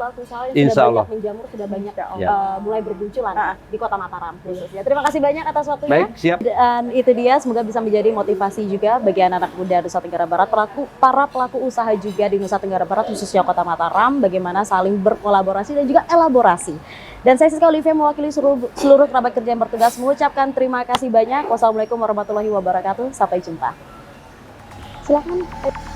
Speaker 1: yang
Speaker 2: Insya
Speaker 1: sudah
Speaker 2: Allah.
Speaker 1: banyak menjamur, sudah banyak
Speaker 2: Ya.
Speaker 1: mulai bermunculan di Kota Mataram khususnya. Terima kasih banyak atas waktunya.
Speaker 2: Baik, siap.
Speaker 1: Dan itu dia, semoga bisa menjadi motivasi juga bagi anak-anak muda Nusa Tenggara Barat, para pelaku usaha juga di Nusa Tenggara Barat khususnya Kota Mataram, bagaimana saling berkolaborasi dan juga elaborasi. Dan saya Siska Olivia mewakili seluruh kerabat kerja yang bertugas mengucapkan terima kasih banyak. Wassalamualaikum warahmatullahi wabarakatuh. Sampai jumpa. Silakan.